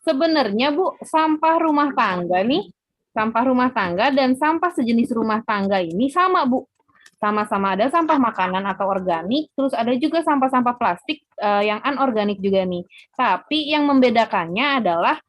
Sebenarnya Bu, sampah rumah tangga dan sampah sejenis rumah tangga ini sama Bu. Sama-sama ada sampah makanan atau organik, terus ada juga sampah-sampah plastik yang anorganik juga nih. Tapi yang membedakannya adalah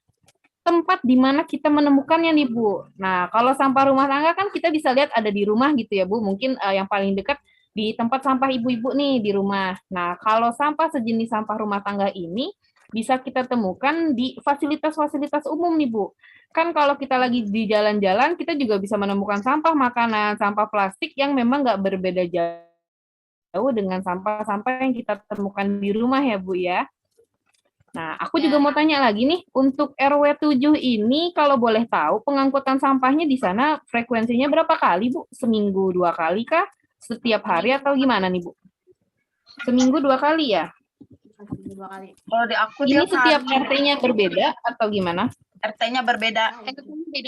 tempat di mana kita menemukannya nih Bu. Nah, kalau sampah rumah tangga kan kita bisa lihat ada di rumah gitu ya Bu. Mungkin yang paling dekat di tempat sampah ibu-ibu nih di rumah. Nah, kalau sampah sejenis sampah rumah tangga ini bisa kita temukan di fasilitas-fasilitas umum nih Bu. Kan kalau kita lagi di jalan-jalan, kita juga bisa menemukan sampah makanan, sampah plastik yang memang nggak berbeda jauh dengan sampah-sampah yang kita temukan di rumah ya Bu ya. Nah, aku juga mau tanya lagi nih, untuk RW 7 ini kalau boleh tahu pengangkutan sampahnya di sana frekuensinya berapa kali Bu? Seminggu 2 kali kah? Setiap hari atau gimana nih Bu? Seminggu 2 kali ya? Kalau di aku Ini tiap setiap hari. RT-nya berbeda atau gimana? RT-nya berbeda.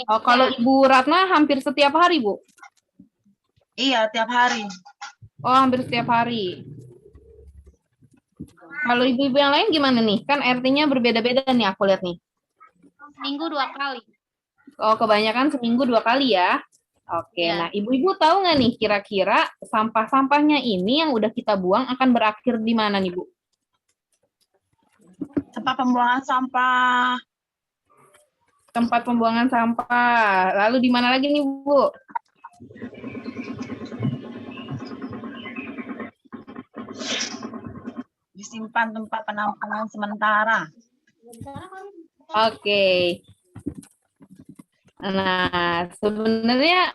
Oh, kalau Ibu Ratna hampir setiap hari Bu? Iya, tiap hari. Oh, hampir setiap hari. Kalau ibu-ibu yang lain gimana nih? Kan RT-nya berbeda-beda nih aku lihat nih. Seminggu 2 kali. Oh, kebanyakan seminggu 2 kali ya? Oke, Ya. nah ibu-ibu tahu nggak nih kira-kira sampah-sampahnya ini yang udah kita buang akan berakhir di mana nih Bu? Tempat pembuangan sampah. Tempat pembuangan sampah. Lalu di mana lagi nih Bu? Disimpan tempat penampungan sementara. Oke. Nah, sebenarnya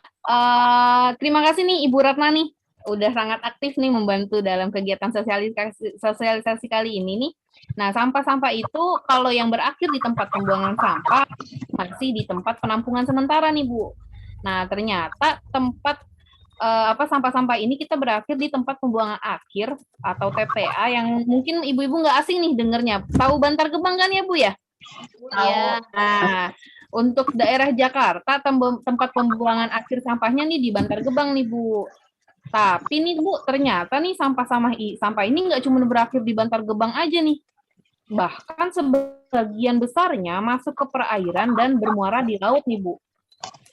terima kasih nih Ibu Ratna nih. Udah sangat aktif nih membantu dalam kegiatan sosialisasi kali ini nih. Nah, sampah-sampah itu kalau yang berakhir di tempat pembuangan sampah masih di tempat penampungan sementara nih, Bu. Nah, ternyata tempat sampah-sampah ini kita berakhir di tempat pembuangan akhir atau TPA yang mungkin ibu-ibu nggak asing nih dengernya. Tahu Bantar Gebang kan ya, Bu ya? Iya. Nah, untuk daerah Jakarta tempat pembuangan akhir sampahnya nih di Bantar Gebang nih Bu. Tapi nih Bu, ternyata nih sampah ini nggak cuma berakhir di Bantar Gebang aja nih. Bahkan sebagian besarnya masuk ke perairan dan bermuara di laut nih Bu.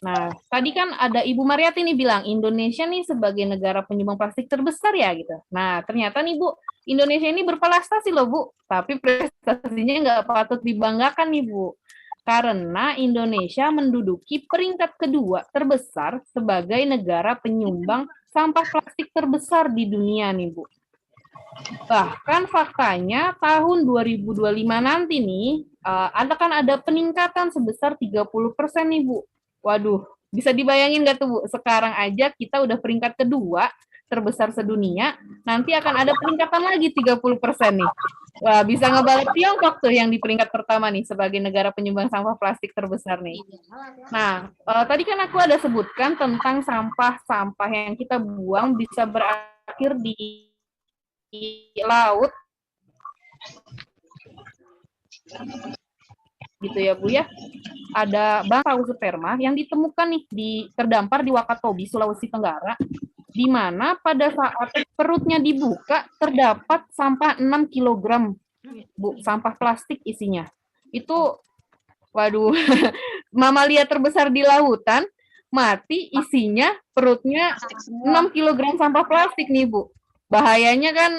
Nah, tadi kan ada Ibu Mariati nih bilang Indonesia nih sebagai negara penyumbang plastik terbesar ya gitu. Nah, ternyata nih Bu, Indonesia ini berprestasi loh Bu, tapi prestasinya nggak patut dibanggakan nih Bu. Karena Indonesia menduduki peringkat kedua terbesar sebagai negara penyumbang sampah plastik terbesar di dunia nih Bu. Bahkan faktanya tahun 2025 nanti nih, ada peningkatan sebesar 30% nih Bu. Waduh, bisa dibayangin nggak tuh Bu, sekarang aja kita udah peringkat kedua terbesar sedunia, nanti akan ada peningkatan lagi 30% nih. Wah, bisa ngebalik Tiongkok tuh yang di peringkat pertama nih sebagai negara penyumbang sampah plastik terbesar nih. Nah, tadi kan aku ada sebutkan tentang sampah-sampah yang kita buang bisa berakhir di laut gitu ya Bu ya. Ada bangsa pausperma yang ditemukan nih terdampar di Wakatobi, Sulawesi Tenggara, di mana pada saat perutnya dibuka terdapat sampah 6 kg Bu, sampah plastik isinya. Itu waduh, mamalia terbesar di lautan mati isinya perutnya 6 kg sampah plastik nih Bu. Bahayanya kan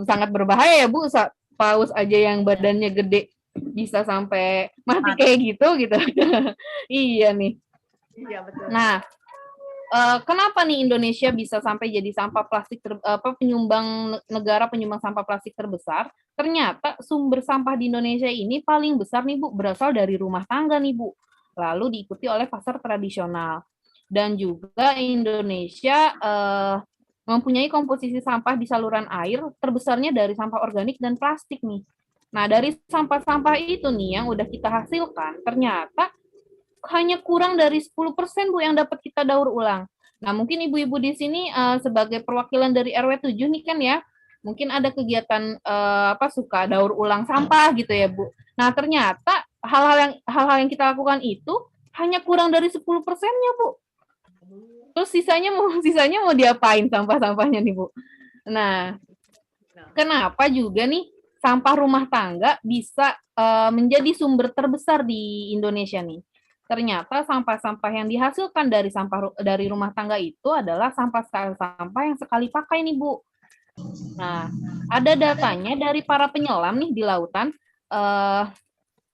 sangat berbahaya ya Bu, paus aja yang badannya gede bisa sampai mati kayak gitu. Iya nih. Iya, betul. Nah, kenapa nih Indonesia bisa sampai jadi negara penyumbang sampah plastik terbesar? Ternyata sumber sampah di Indonesia ini paling besar nih Bu, berasal dari rumah tangga nih Bu. Lalu diikuti oleh pasar tradisional. Dan juga Indonesia mempunyai komposisi sampah di saluran air terbesarnya dari sampah organik dan plastik nih. Nah, dari sampah-sampah itu nih yang udah kita hasilkan, ternyata hanya kurang dari 10% Bu yang dapat kita daur ulang. Nah, mungkin ibu-ibu di sini sebagai perwakilan dari RW 7 nih kan ya, mungkin ada kegiatan suka daur ulang sampah gitu ya, Bu. Nah, ternyata hal-hal yang kita lakukan itu hanya kurang dari 10%-nya, Bu. Terus sisanya mau diapain sampah-sampahnya nih, Bu? Nah, kenapa juga nih sampah rumah tangga bisa menjadi sumber terbesar di Indonesia nih. Ternyata sampah-sampah yang dihasilkan dari rumah tangga itu adalah sampah yang sekali pakai nih, Bu. Nah, ada datanya dari para penyelam nih di lautan,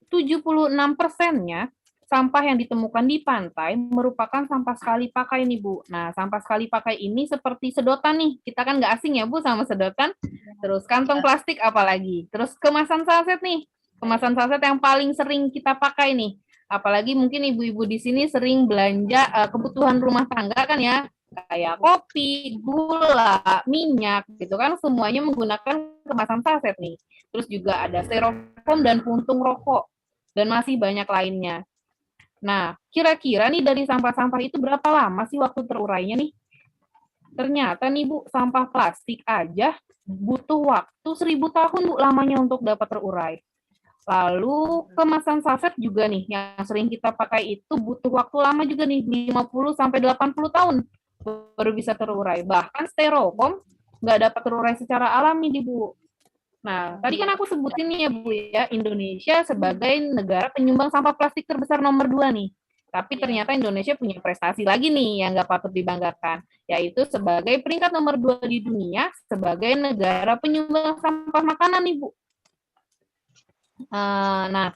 76%-nya sampah yang ditemukan di pantai merupakan sampah sekali pakai nih, Bu. Nah, sampah sekali pakai ini seperti sedotan nih. Kita kan nggak asing ya, Bu, sama sedotan. Terus kantong plastik apalagi. Terus kemasan saset nih. Kemasan saset yang paling sering kita pakai nih. Apalagi mungkin ibu-ibu di sini sering belanja kebutuhan rumah tangga kan ya. Kayak kopi, gula, minyak gitu kan. Semuanya menggunakan kemasan saset nih. Terus juga ada styrofoam dan puntung rokok. Dan masih banyak lainnya. Nah, kira-kira nih dari sampah-sampah itu berapa lama sih waktu terurainya nih? Ternyata nih Bu, sampah plastik aja butuh waktu 1000 tahun Bu lamanya untuk dapat terurai. Lalu kemasan saset juga nih yang sering kita pakai itu butuh waktu lama juga nih 50 sampai 80 tahun baru bisa terurai. Bahkan styrofoam nggak dapat terurai secara alami nih Bu. Nah, tadi kan aku sebutin nih ya Bu ya, Indonesia sebagai negara penyumbang sampah plastik terbesar nomor 2 nih. Tapi ternyata Indonesia punya prestasi lagi nih yang nggak patut dibanggakan, yaitu sebagai peringkat nomor 2 di dunia sebagai negara penyumbang sampah makanan nih Bu. Nah,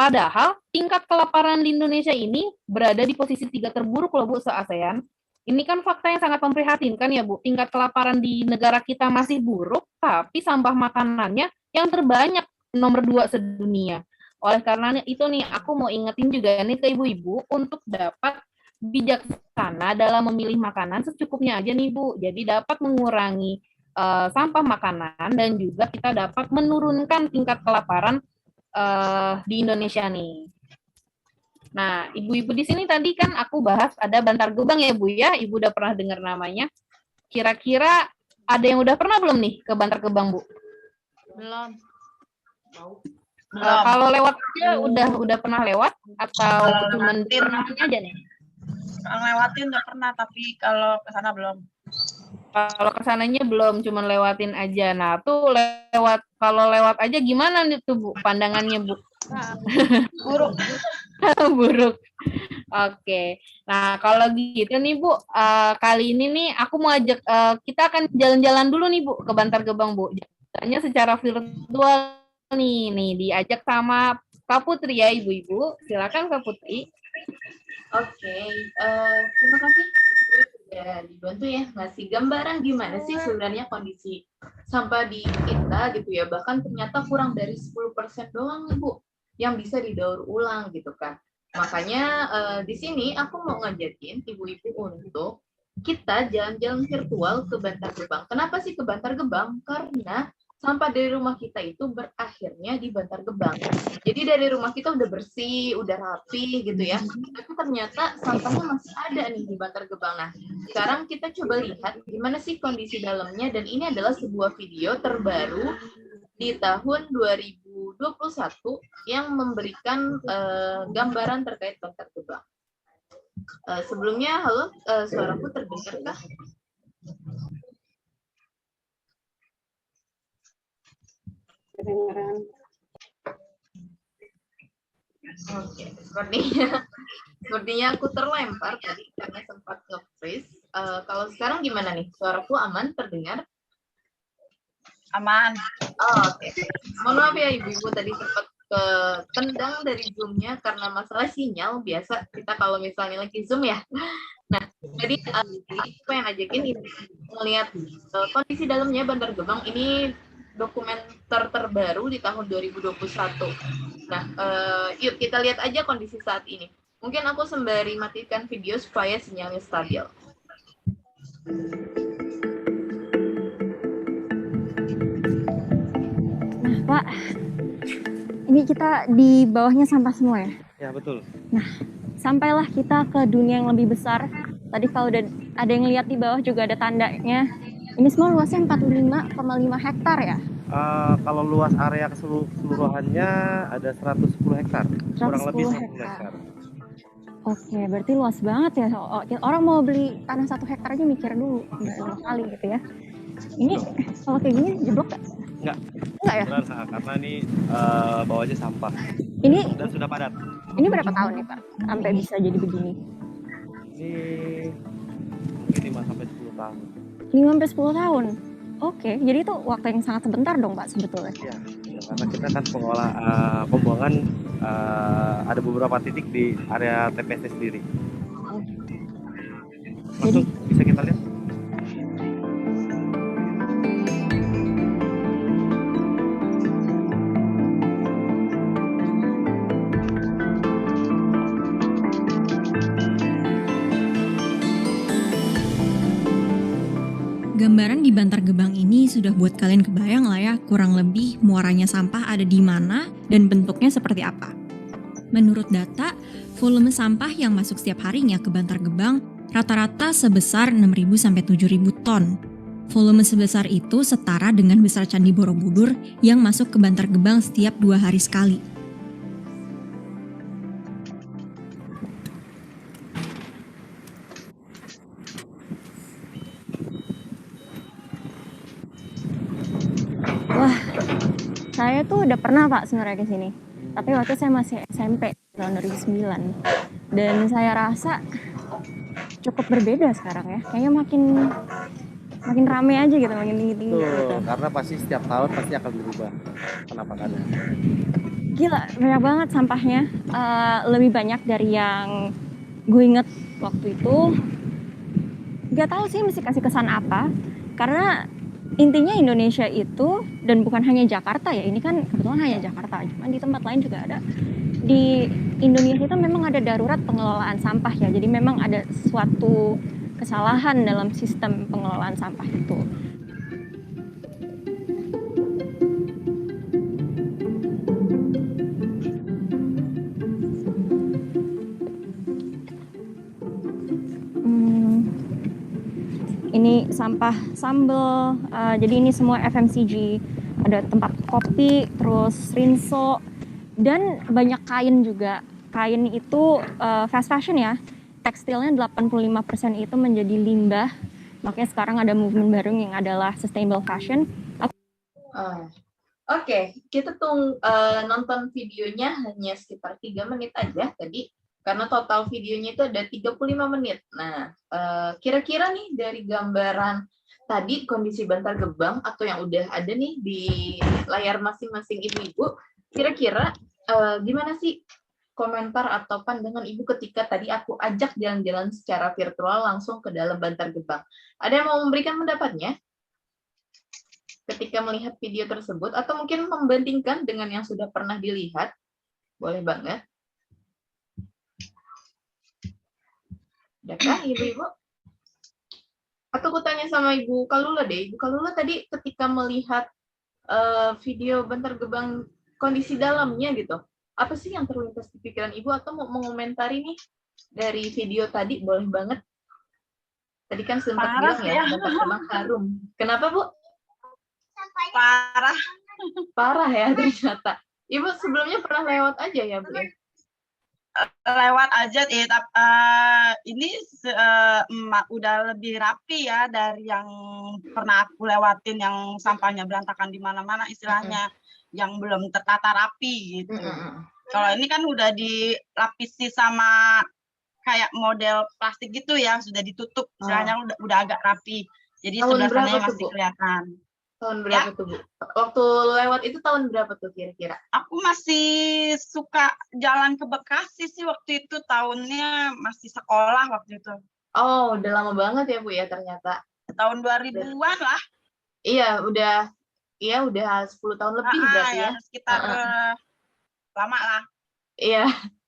padahal tingkat kelaparan di Indonesia ini berada di posisi 3 terburuk loh Bu se-ASEAN. Ini kan fakta yang sangat memprihatinkan ya Bu, tingkat kelaparan di negara kita masih buruk, tapi sampah makanannya yang terbanyak nomor 2 sedunia. Oleh karena itu nih, aku mau ingetin juga nih ke ibu-ibu untuk dapat bijaksana dalam memilih makanan secukupnya aja nih Bu. Jadi dapat mengurangi sampah makanan dan juga kita dapat menurunkan tingkat kelaparan di Indonesia nih. Nah, ibu-ibu di sini tadi kan aku bahas ada Bantar Gebang ya Bu ya, Ibu udah pernah dengar namanya. Kira-kira ada yang udah pernah belum nih ke Bantar Gebang Bu? Belum. Kalau lewat aja udah pernah lewat atau cuma namanya aja nih? Kalau lewatin udah pernah, tapi kalau ke sana belum. Kalau kesananya belum, cuma lewatin aja. Nah, tuh kalau lewat aja gimana nih tuh Bu pandangannya Bu? Buruk. Buruk. Oke. Nah, kalau gitu nih Bu, kali ini nih aku mau ajak kita akan jalan-jalan dulu nih Bu ke Bantar Gebang Bu. Jalannya secara virtual nih diajak sama Kak Putri ya Ibu-ibu. Silakan Kak Putri. Oke, terima kasih sudah dibantu ya ngasih gambaran gimana sih sebenarnya kondisi sampah di kita gitu ya. Bahkan ternyata kurang dari 10% doang nih Bu yang bisa didaur ulang gitu kan. Makanya di sini aku mau ngajakin ibu-ibu untuk kita jalan-jalan virtual ke Bantar Gebang. Kenapa sih ke Bantar Gebang? Karena sampah dari rumah kita itu berakhirnya di Bantar Gebang. Jadi dari rumah kita udah bersih, udah rapi gitu ya. Tapi ternyata sampahnya masih ada nih di Bantar Gebang. Nah, sekarang kita coba lihat gimana sih kondisi dalamnya. Dan ini adalah sebuah video terbaru di tahun 2021 yang memberikan gambaran terkait Bantar Gebang. Sebelumnya, halo, suaraku terdengar kah? Kedengaran. Oke, sepertinya aku terlempar tadi karena sempat nge-freeze. Kalau sekarang gimana nih? Suaraku aman, terdengar? Aman. Oke. Mohon maaf ya ibu-ibu tadi sempat tendang dari Zoom-nya karena masalah sinyal. Biasa kita kalau misalnya lagi Zoom ya. Nah, jadi aku pengen ajakin melihat kondisi dalamnya Bantar Gebang ini dokumenter terbaru di tahun 2021. Nah, yuk kita lihat aja kondisi saat ini. Mungkin aku sembari matikan video supaya sinyalnya stabil. Nah, Pak, ini kita di bawahnya sampah semua ya? Ya, betul. Nah, sampailah kita ke dunia yang lebih besar. Tadi kalau udah ada yang lihat di bawah juga ada tandanya. Ini semua luasnya 45,5 hektar ya? Kalau luas area keseluruhannya ada 110 hektar, kurang lebih 110 hektar. Oke, berarti luas banget ya. Orang mau beli tanah 1 hektar aja mikir dulu, udah 2 kali gitu ya. Ini kalau kayak gini jeblok nggak? Enggak Enggak ya? beneran karena ini bawahnya sampah Ini dan sudah padat. ini berapa tahun nih Pak sampai bisa jadi begini? Ini mungkin 5 sampai 10 tahun. 5 sampai 10 tahun. Oke, jadi itu waktu yang sangat sebentar dong Pak sebetulnya. Ya, karena kita kan pengolah pembuangan ada beberapa titik di area TPS sendiri. Langsung bisa kita lihat. Gambaran di Bantar Gebang ini sudah buat kalian kebayang lah ya kurang lebih muaranya sampah ada di mana dan bentuknya seperti apa. Menurut data, volume sampah yang masuk setiap harinya ke Bantar Gebang rata-rata sebesar 6.000 sampai 7.000 ton. Volume sebesar itu setara dengan besar Candi Borobudur yang masuk ke Bantar Gebang setiap 2 hari sekali. Wah, saya tuh udah pernah Pak sebenarnya ke sini. Tapi waktu saya masih SMP tahun 2009. Dan saya rasa cukup berbeda sekarang ya. Kayaknya makin rame aja gitu, makin tinggi-tinggi gitu. Tuh, karena pasti setiap tahun pasti akan berubah. Kenapa kan? Gila, banyak banget sampahnya. Lebih banyak dari yang gue inget waktu itu. Gak tahu sih mesti kasih kesan apa. Karena intinya Indonesia itu, dan bukan hanya Jakarta ya, ini kan kebetulan hanya Jakarta, cuma di tempat lain juga ada. Di Indonesia itu memang ada darurat pengelolaan sampah ya, jadi memang ada suatu kesalahan dalam sistem pengelolaan sampah itu. Ini sampah sambal, jadi ini semua FMCG, ada tempat kopi, terus rinso, dan banyak kain juga. Kain itu fast fashion ya, tekstilnya 85% itu menjadi limbah, makanya sekarang ada movement baru yang adalah sustainable fashion. Oke, kita tuh nonton videonya hanya sekitar 3 menit aja tadi. Karena total videonya itu ada 35 menit. Nah, kira-kira nih dari gambaran tadi kondisi Bantar Gebang atau yang udah ada nih di layar masing-masing ibu-ibu, kira-kira gimana sih komentar atau pandangan ibu ketika tadi aku ajak jalan-jalan secara virtual langsung ke dalam Bantar Gebang? Ada yang mau memberikan pendapatnya ketika melihat video tersebut atau mungkin membandingkan dengan yang sudah pernah dilihat? Boleh banget. Adakah ibu-ibu? Atau aku tanya sama Ibu Kalula deh. Ibu Kalula tadi ketika melihat video Bantar Gebang kondisi dalamnya gitu, apa sih yang terlintas di pikiran Ibu atau mau mengomentari nih dari video tadi? Boleh banget. Tadi kan sempat bilang ya, Bantar Gebang harum. Kenapa Bu? Parah. Parah ya ternyata. Ibu sebelumnya pernah lewat aja ya Bu? Lewat aja ini udah lebih rapi ya dari yang pernah aku lewatin yang sampahnya berantakan di mana-mana istilahnya, yang belum tertata rapi gitu. Kalau ini kan udah dilapisi sama kayak model plastik gitu ya, sudah ditutup istilahnya, udah agak rapi. Jadi sebelah sananya masih kelihatan. Tahun berapa tuh Bu? Waktu lewat itu tahun berapa tuh kira-kira? Aku masih suka jalan ke Bekasi sih waktu itu, tahunnya masih sekolah waktu itu. Oh, udah lama banget ya Bu ya ternyata. Tahun 2000-an lah. Iya, udah 10 tahun lebih berarti ya. Sekitar lama lah.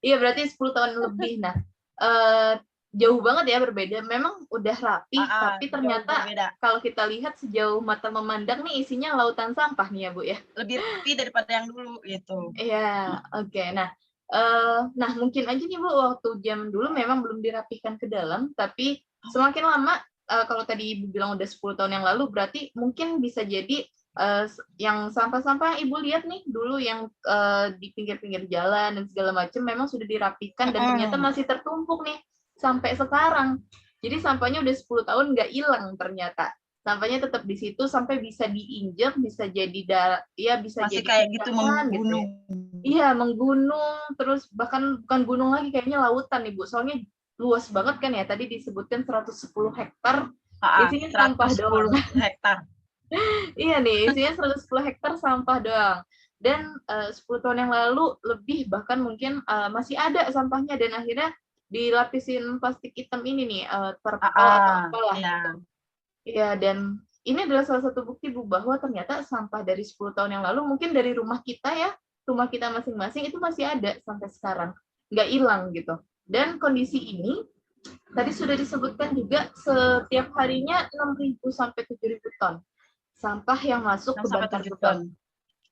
Iya berarti 10 tahun lebih. Nah, jauh banget ya berbeda. Memang udah rapi, tapi ternyata kalau kita lihat sejauh mata memandang nih isinya lautan sampah nih ya Bu ya. Lebih rapi daripada yang dulu gitu. Iya, oke. Nah mungkin aja nih Bu, waktu zaman dulu memang belum dirapikan ke dalam, tapi semakin lama, kalau tadi Ibu bilang udah 10 tahun yang lalu, berarti mungkin bisa jadi yang sampah-sampah yang Ibu lihat nih dulu yang di pinggir-pinggir jalan dan segala macam memang sudah dirapikan dan ternyata masih tertumpuk nih sampai sekarang. Jadi sampahnya udah 10 tahun nggak hilang ternyata. sampahnya tetap di situ sampai bisa diinjak, bisa jadi bisa Masih jadi kayak gitu kubangan gitu ya. menggunung. Iya, menggunung, terus bahkan bukan gunung lagi, kayaknya lautan nih Bu. Soalnya luas banget kan ya, tadi disebutkan 110 hektar, isinya sampah doang. 110 hektar. Iya nih, isinya 110 hektar sampah doang. Dan 10 tahun yang lalu lebih, bahkan mungkin masih ada sampahnya, dan akhirnya dilapisin plastik hitam ini nih, terpal atau apalah Iya. gitu. Iya, dan ini adalah salah satu bukti Bu, bahwa ternyata sampah dari 10 tahun yang lalu, mungkin dari rumah kita ya, rumah kita masing-masing itu masih ada sampai sekarang, nggak hilang gitu. Dan kondisi ini tadi sudah disebutkan juga, setiap harinya 6.000 sampai 7.000 ton sampah yang masuk ke 6 sampai Bantar 7 Gebang. ton.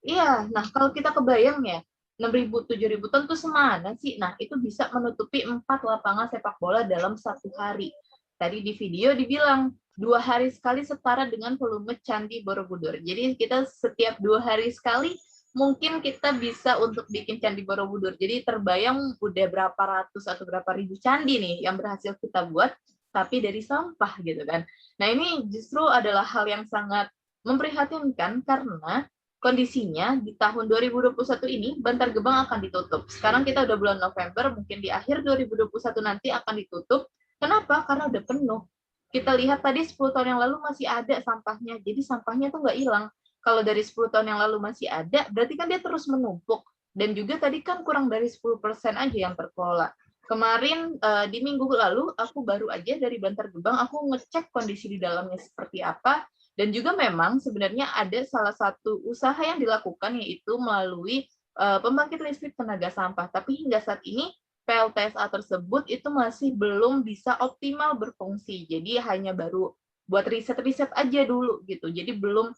Iya, nah kalau kita kebayang ya, 6.000 7.000 ton itu semana sih? Nah, itu bisa menutupi 4 lapangan sepak bola dalam 1 hari. Tadi di video dibilang 2 hari sekali setara dengan volume Candi Borobudur. Jadi kita setiap 2 hari sekali mungkin kita bisa untuk bikin Candi Borobudur. Jadi terbayang udah berapa ratus atau berapa ribu candi nih yang berhasil kita buat, tapi dari sampah gitu kan. Nah, ini justru adalah hal yang sangat memprihatinkan karena kondisinya di tahun 2021 ini Bantar Gebang akan ditutup. Sekarang kita udah bulan November, mungkin di akhir 2021 nanti akan ditutup. Kenapa? Karena udah penuh. Kita lihat tadi 10 tahun yang lalu masih ada sampahnya, jadi sampahnya tuh nggak hilang. Kalau dari 10 tahun yang lalu masih ada, berarti kan dia terus menumpuk. Dan juga tadi kan kurang dari 10% aja yang terkelola. Kemarin di minggu lalu, aku baru aja dari Bantar Gebang, aku ngecek kondisi di dalamnya seperti apa. Dan juga memang sebenarnya ada salah satu usaha yang dilakukan, yaitu melalui pembangkit listrik tenaga sampah. Tapi hingga saat ini PLTSA tersebut itu masih belum bisa optimal berfungsi. Jadi hanya baru buat riset-riset aja dulu gitu. Jadi belum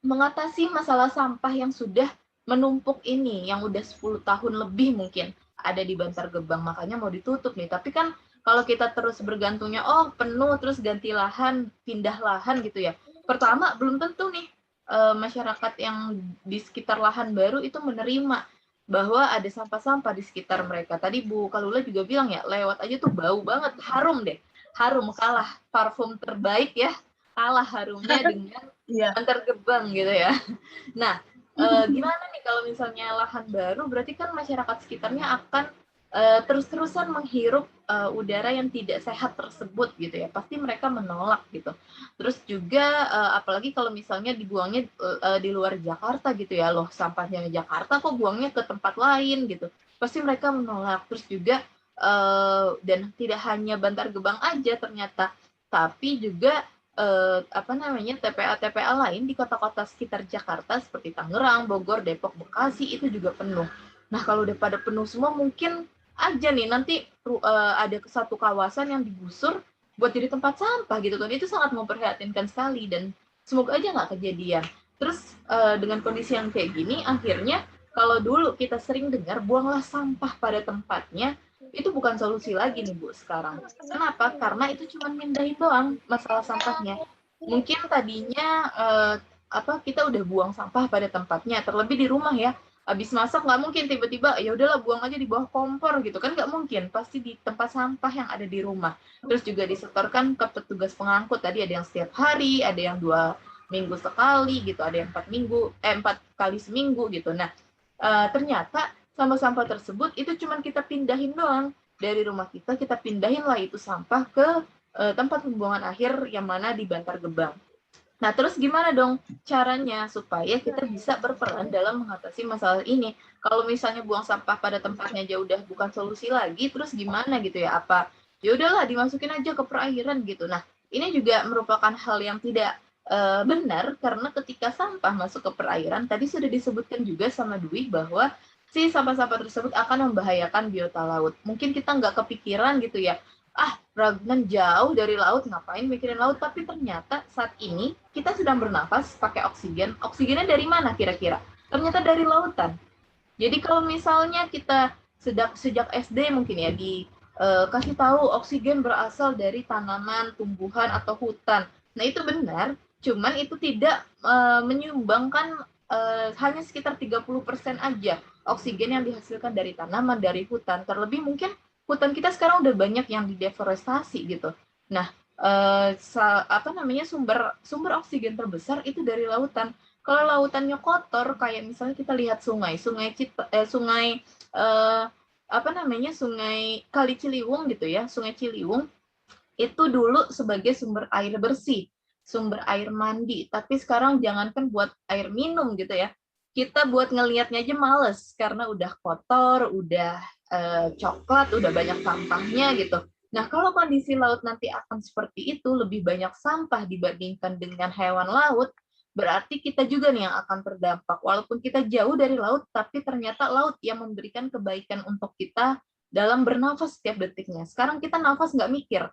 mengatasi masalah sampah yang sudah menumpuk ini, yang udah 10 tahun lebih mungkin ada di Bantar Gebang, makanya mau ditutup nih. Tapi kan kalau kita terus bergantungnya, penuh terus ganti lahan, pindah lahan gitu ya. Pertama, belum tentu nih masyarakat yang di sekitar lahan baru itu menerima bahwa ada sampah-sampah di sekitar mereka. Tadi Bu Kalula juga bilang ya, lewat aja tuh bau banget, harum deh. Harum, kalah parfum terbaik ya, kalah harumnya dengan Bantar Gebang gitu ya. Nah, gimana nih kalau misalnya lahan baru, berarti kan masyarakat sekitarnya akan terus-terusan menghirup udara yang tidak sehat tersebut gitu ya. Pasti mereka menolak gitu. Terus juga apalagi kalau misalnya dibuangnya di luar Jakarta gitu ya, loh sampahnya Jakarta kok buangnya ke tempat lain gitu. Pasti mereka menolak. Terus juga dan tidak hanya Bantar Gebang aja ternyata, tapi juga TPA lain di kota-kota sekitar Jakarta seperti Tangerang, Bogor, Depok, Bekasi itu juga penuh. Nah, kalau udah pada penuh semua, mungkin aja nih nanti ada satu kawasan yang digusur buat jadi tempat sampah gitu kan. Itu sangat memprihatinkan sekali dan semoga aja nggak kejadian. Terus dengan kondisi yang kayak gini, akhirnya kalau dulu kita sering dengar buanglah sampah pada tempatnya, itu bukan solusi lagi nih Bu sekarang. Kenapa? Karena itu cuma mindahin doang masalah sampahnya. Mungkin tadinya kita udah buang sampah pada tempatnya, terlebih di rumah ya. Habis masak nggak mungkin tiba-tiba ya udahlah buang aja di bawah kompor gitu kan, nggak mungkin, pasti di tempat sampah yang ada di rumah. Terus juga disetorkan ke petugas pengangkut, tadi ada yang setiap hari, ada yang 2 minggu sekali gitu, ada yang 4 kali seminggu gitu. Nah ternyata sampah-sampah tersebut itu cuma kita pindahin doang dari rumah kita pindahin lah itu sampah ke tempat pembuangan akhir yang mana di Bantar Gebang. Nah, terus gimana dong caranya supaya kita bisa berperan dalam mengatasi masalah ini? Kalau misalnya buang sampah pada tempatnya aja udah bukan solusi lagi, terus gimana gitu ya? Apa ya udahlah dimasukin aja ke perairan gitu. Nah, ini juga merupakan hal yang tidak benar karena ketika sampah masuk ke perairan, tadi sudah disebutkan juga sama Dwi bahwa si sampah-sampah tersebut akan membahayakan biota laut. Mungkin kita nggak kepikiran gitu ya, Ragunan jauh dari laut, ngapain mikirin laut, tapi ternyata saat ini kita sedang bernafas pakai oksigen. Oksigennya dari mana kira-kira? Ternyata dari lautan. Jadi kalau misalnya kita sejak SD mungkin ya dikasih tahu oksigen berasal dari tanaman, tumbuhan, atau hutan. Nah itu benar, cuman itu tidak menyumbangkan hanya sekitar 30% aja oksigen yang dihasilkan dari tanaman, dari hutan. Terlebih mungkin hutan kita sekarang udah banyak yang dideforestasi gitu. Nah, sumber oksigen terbesar itu dari lautan. Kalau lautannya kotor, kayak misalnya kita lihat sungai Kali Ciliwung gitu ya, Sungai Ciliwung itu dulu sebagai sumber air bersih, sumber air mandi, tapi sekarang jangankan buat air minum gitu ya, kita buat ngelihatnya aja males karena udah kotor, udah coklat, udah banyak sampahnya gitu. Nah, kalau kondisi laut nanti akan seperti itu, lebih banyak sampah dibandingkan dengan hewan laut, berarti kita juga nih yang akan terdampak. Walaupun kita jauh dari laut, tapi ternyata laut yang memberikan kebaikan untuk kita dalam bernafas setiap detiknya. Sekarang kita nafas nggak mikir,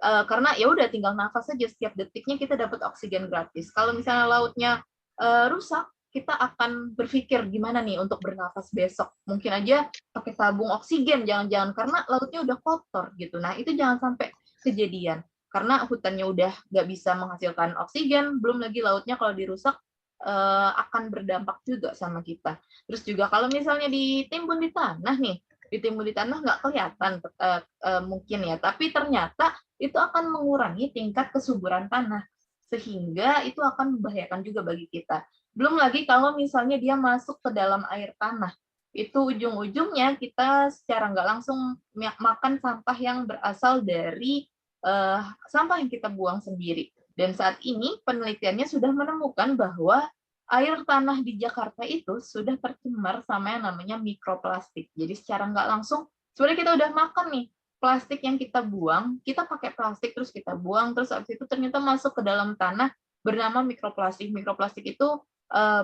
karena ya udah tinggal nafas saja, setiap detiknya kita dapat oksigen gratis. Kalau misalnya lautnya rusak, kita akan berpikir gimana nih untuk bernafas besok. Mungkin aja pakai tabung oksigen, jangan-jangan karena lautnya udah kotor gitu. Nah, itu jangan sampai kejadian. Karena hutannya udah nggak bisa menghasilkan oksigen, belum lagi lautnya kalau dirusak akan berdampak juga sama kita. Terus juga kalau misalnya ditimbun di tanah nih, ditimbun di tanah nggak kelihatan mungkin ya, tapi ternyata itu akan mengurangi tingkat kesuburan tanah, sehingga itu akan membahayakan juga bagi kita. Belum lagi kalau misalnya dia masuk ke dalam air tanah, itu ujung-ujungnya kita secara nggak langsung makan sampah yang berasal dari sampah yang kita buang sendiri. Dan saat ini penelitiannya sudah menemukan bahwa air tanah di Jakarta itu sudah tercemar sama yang namanya mikroplastik. Jadi secara nggak langsung, sebenarnya kita udah makan nih plastik yang kita buang, kita pakai plastik terus kita buang, terus habis itu ternyata masuk ke dalam tanah bernama mikroplastik. Mikroplastik itu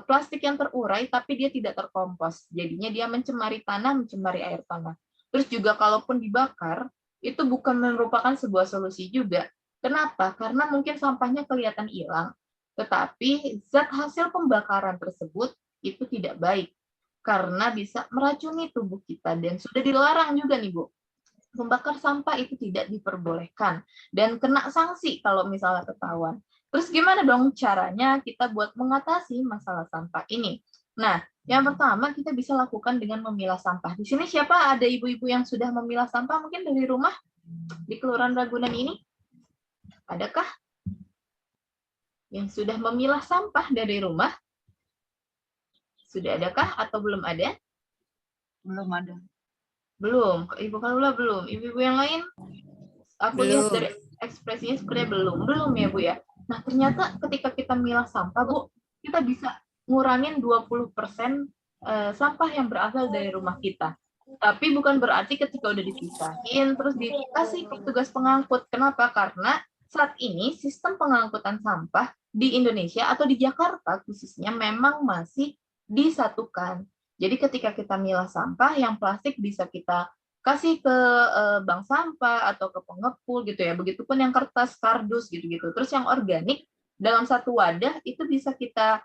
plastik yang terurai tapi dia tidak terkompos. Jadinya dia mencemari tanah, mencemari air tanah. Terus juga kalaupun dibakar, itu bukan merupakan sebuah solusi juga. Kenapa? Karena mungkin sampahnya kelihatan hilang, tetapi zat hasil pembakaran tersebut itu tidak baik karena bisa meracuni tubuh kita dan sudah dilarang juga nih Bu. Membakar sampah itu tidak diperbolehkan dan kena sanksi kalau misalnya ketahuan. Terus gimana dong caranya kita buat mengatasi masalah sampah ini? Nah, yang pertama kita bisa lakukan dengan memilah sampah. Di sini siapa ada ibu-ibu yang sudah memilah sampah mungkin dari rumah di Kelurahan Ragunan ini? Adakah yang sudah memilah sampah dari rumah? Sudah adakah atau belum ada? Belum ada. Belum. Ibu Kalula belum. Ibu-ibu yang lain? Aku lihat dari ekspresinya sepertinya belum ya Bu ya. Nah, ternyata ketika kita milah sampah, Bu, kita bisa ngurangin 20% sampah yang berasal dari rumah kita. Tapi bukan berarti ketika udah dipisahin, terus dikasih ke petugas pengangkut. Kenapa? Karena saat ini sistem pengangkutan sampah di Indonesia atau di Jakarta khususnya memang masih disatukan. Jadi ketika kita milah sampah, yang plastik bisa kita kasih ke bank sampah atau ke pengepul gitu ya. Begitupun yang kertas, kardus gitu-gitu. Terus yang organik dalam satu wadah itu bisa kita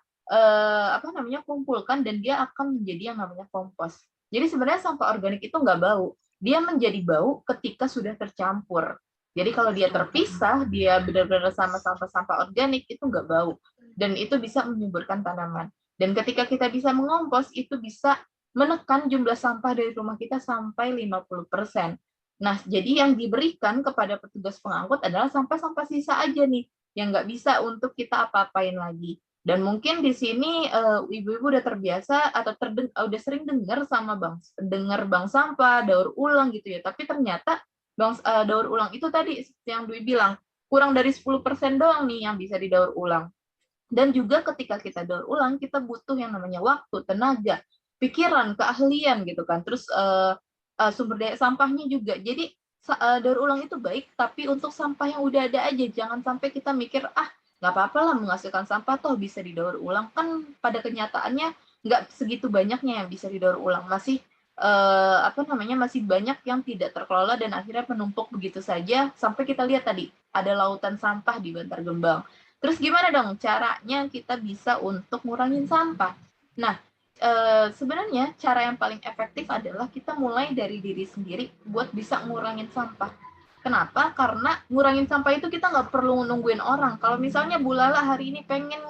kumpulkan dan dia akan menjadi yang namanya kompos. Jadi sebenarnya sampah organik itu nggak bau. Dia menjadi bau ketika sudah tercampur. Jadi kalau dia terpisah, dia benar-benar sama sampah organik itu nggak bau. Dan itu bisa menyuburkan tanaman. Dan ketika kita bisa mengompos, itu bisa menekan jumlah sampah dari rumah kita sampai 50%. Nah, jadi yang diberikan kepada petugas pengangkut adalah sampah-sampah sisa aja nih, yang nggak bisa untuk kita apa-apain lagi. Dan mungkin di sini ibu-ibu udah terbiasa atau udah sering dengar sama bank sampah, daur ulang gitu ya. Tapi ternyata daur ulang itu tadi yang Dwi bilang, kurang dari 10% doang nih yang bisa didaur ulang. Dan juga ketika kita daur ulang, kita butuh yang namanya waktu, tenaga, pikiran, keahlian gitu kan. Terus sumber daya sampahnya juga. Jadi daur ulang itu baik, tapi untuk sampah yang udah ada aja. Jangan sampai kita mikir, nggak apa-apa lah menghasilkan sampah toh bisa didaur ulang. Kan pada kenyataannya nggak segitu banyaknya yang bisa didaur ulang. Masih masih banyak yang tidak terkelola dan akhirnya menumpuk begitu saja sampai kita lihat tadi ada lautan sampah di Bantar Gebang. Terus gimana dong caranya kita bisa untuk ngurangin sampah? Nah, sebenarnya cara yang paling efektif adalah kita mulai dari diri sendiri buat bisa ngurangin sampah. Kenapa? Karena ngurangin sampah itu kita nggak perlu nungguin orang. Kalau misalnya Bu Lala hari ini pengen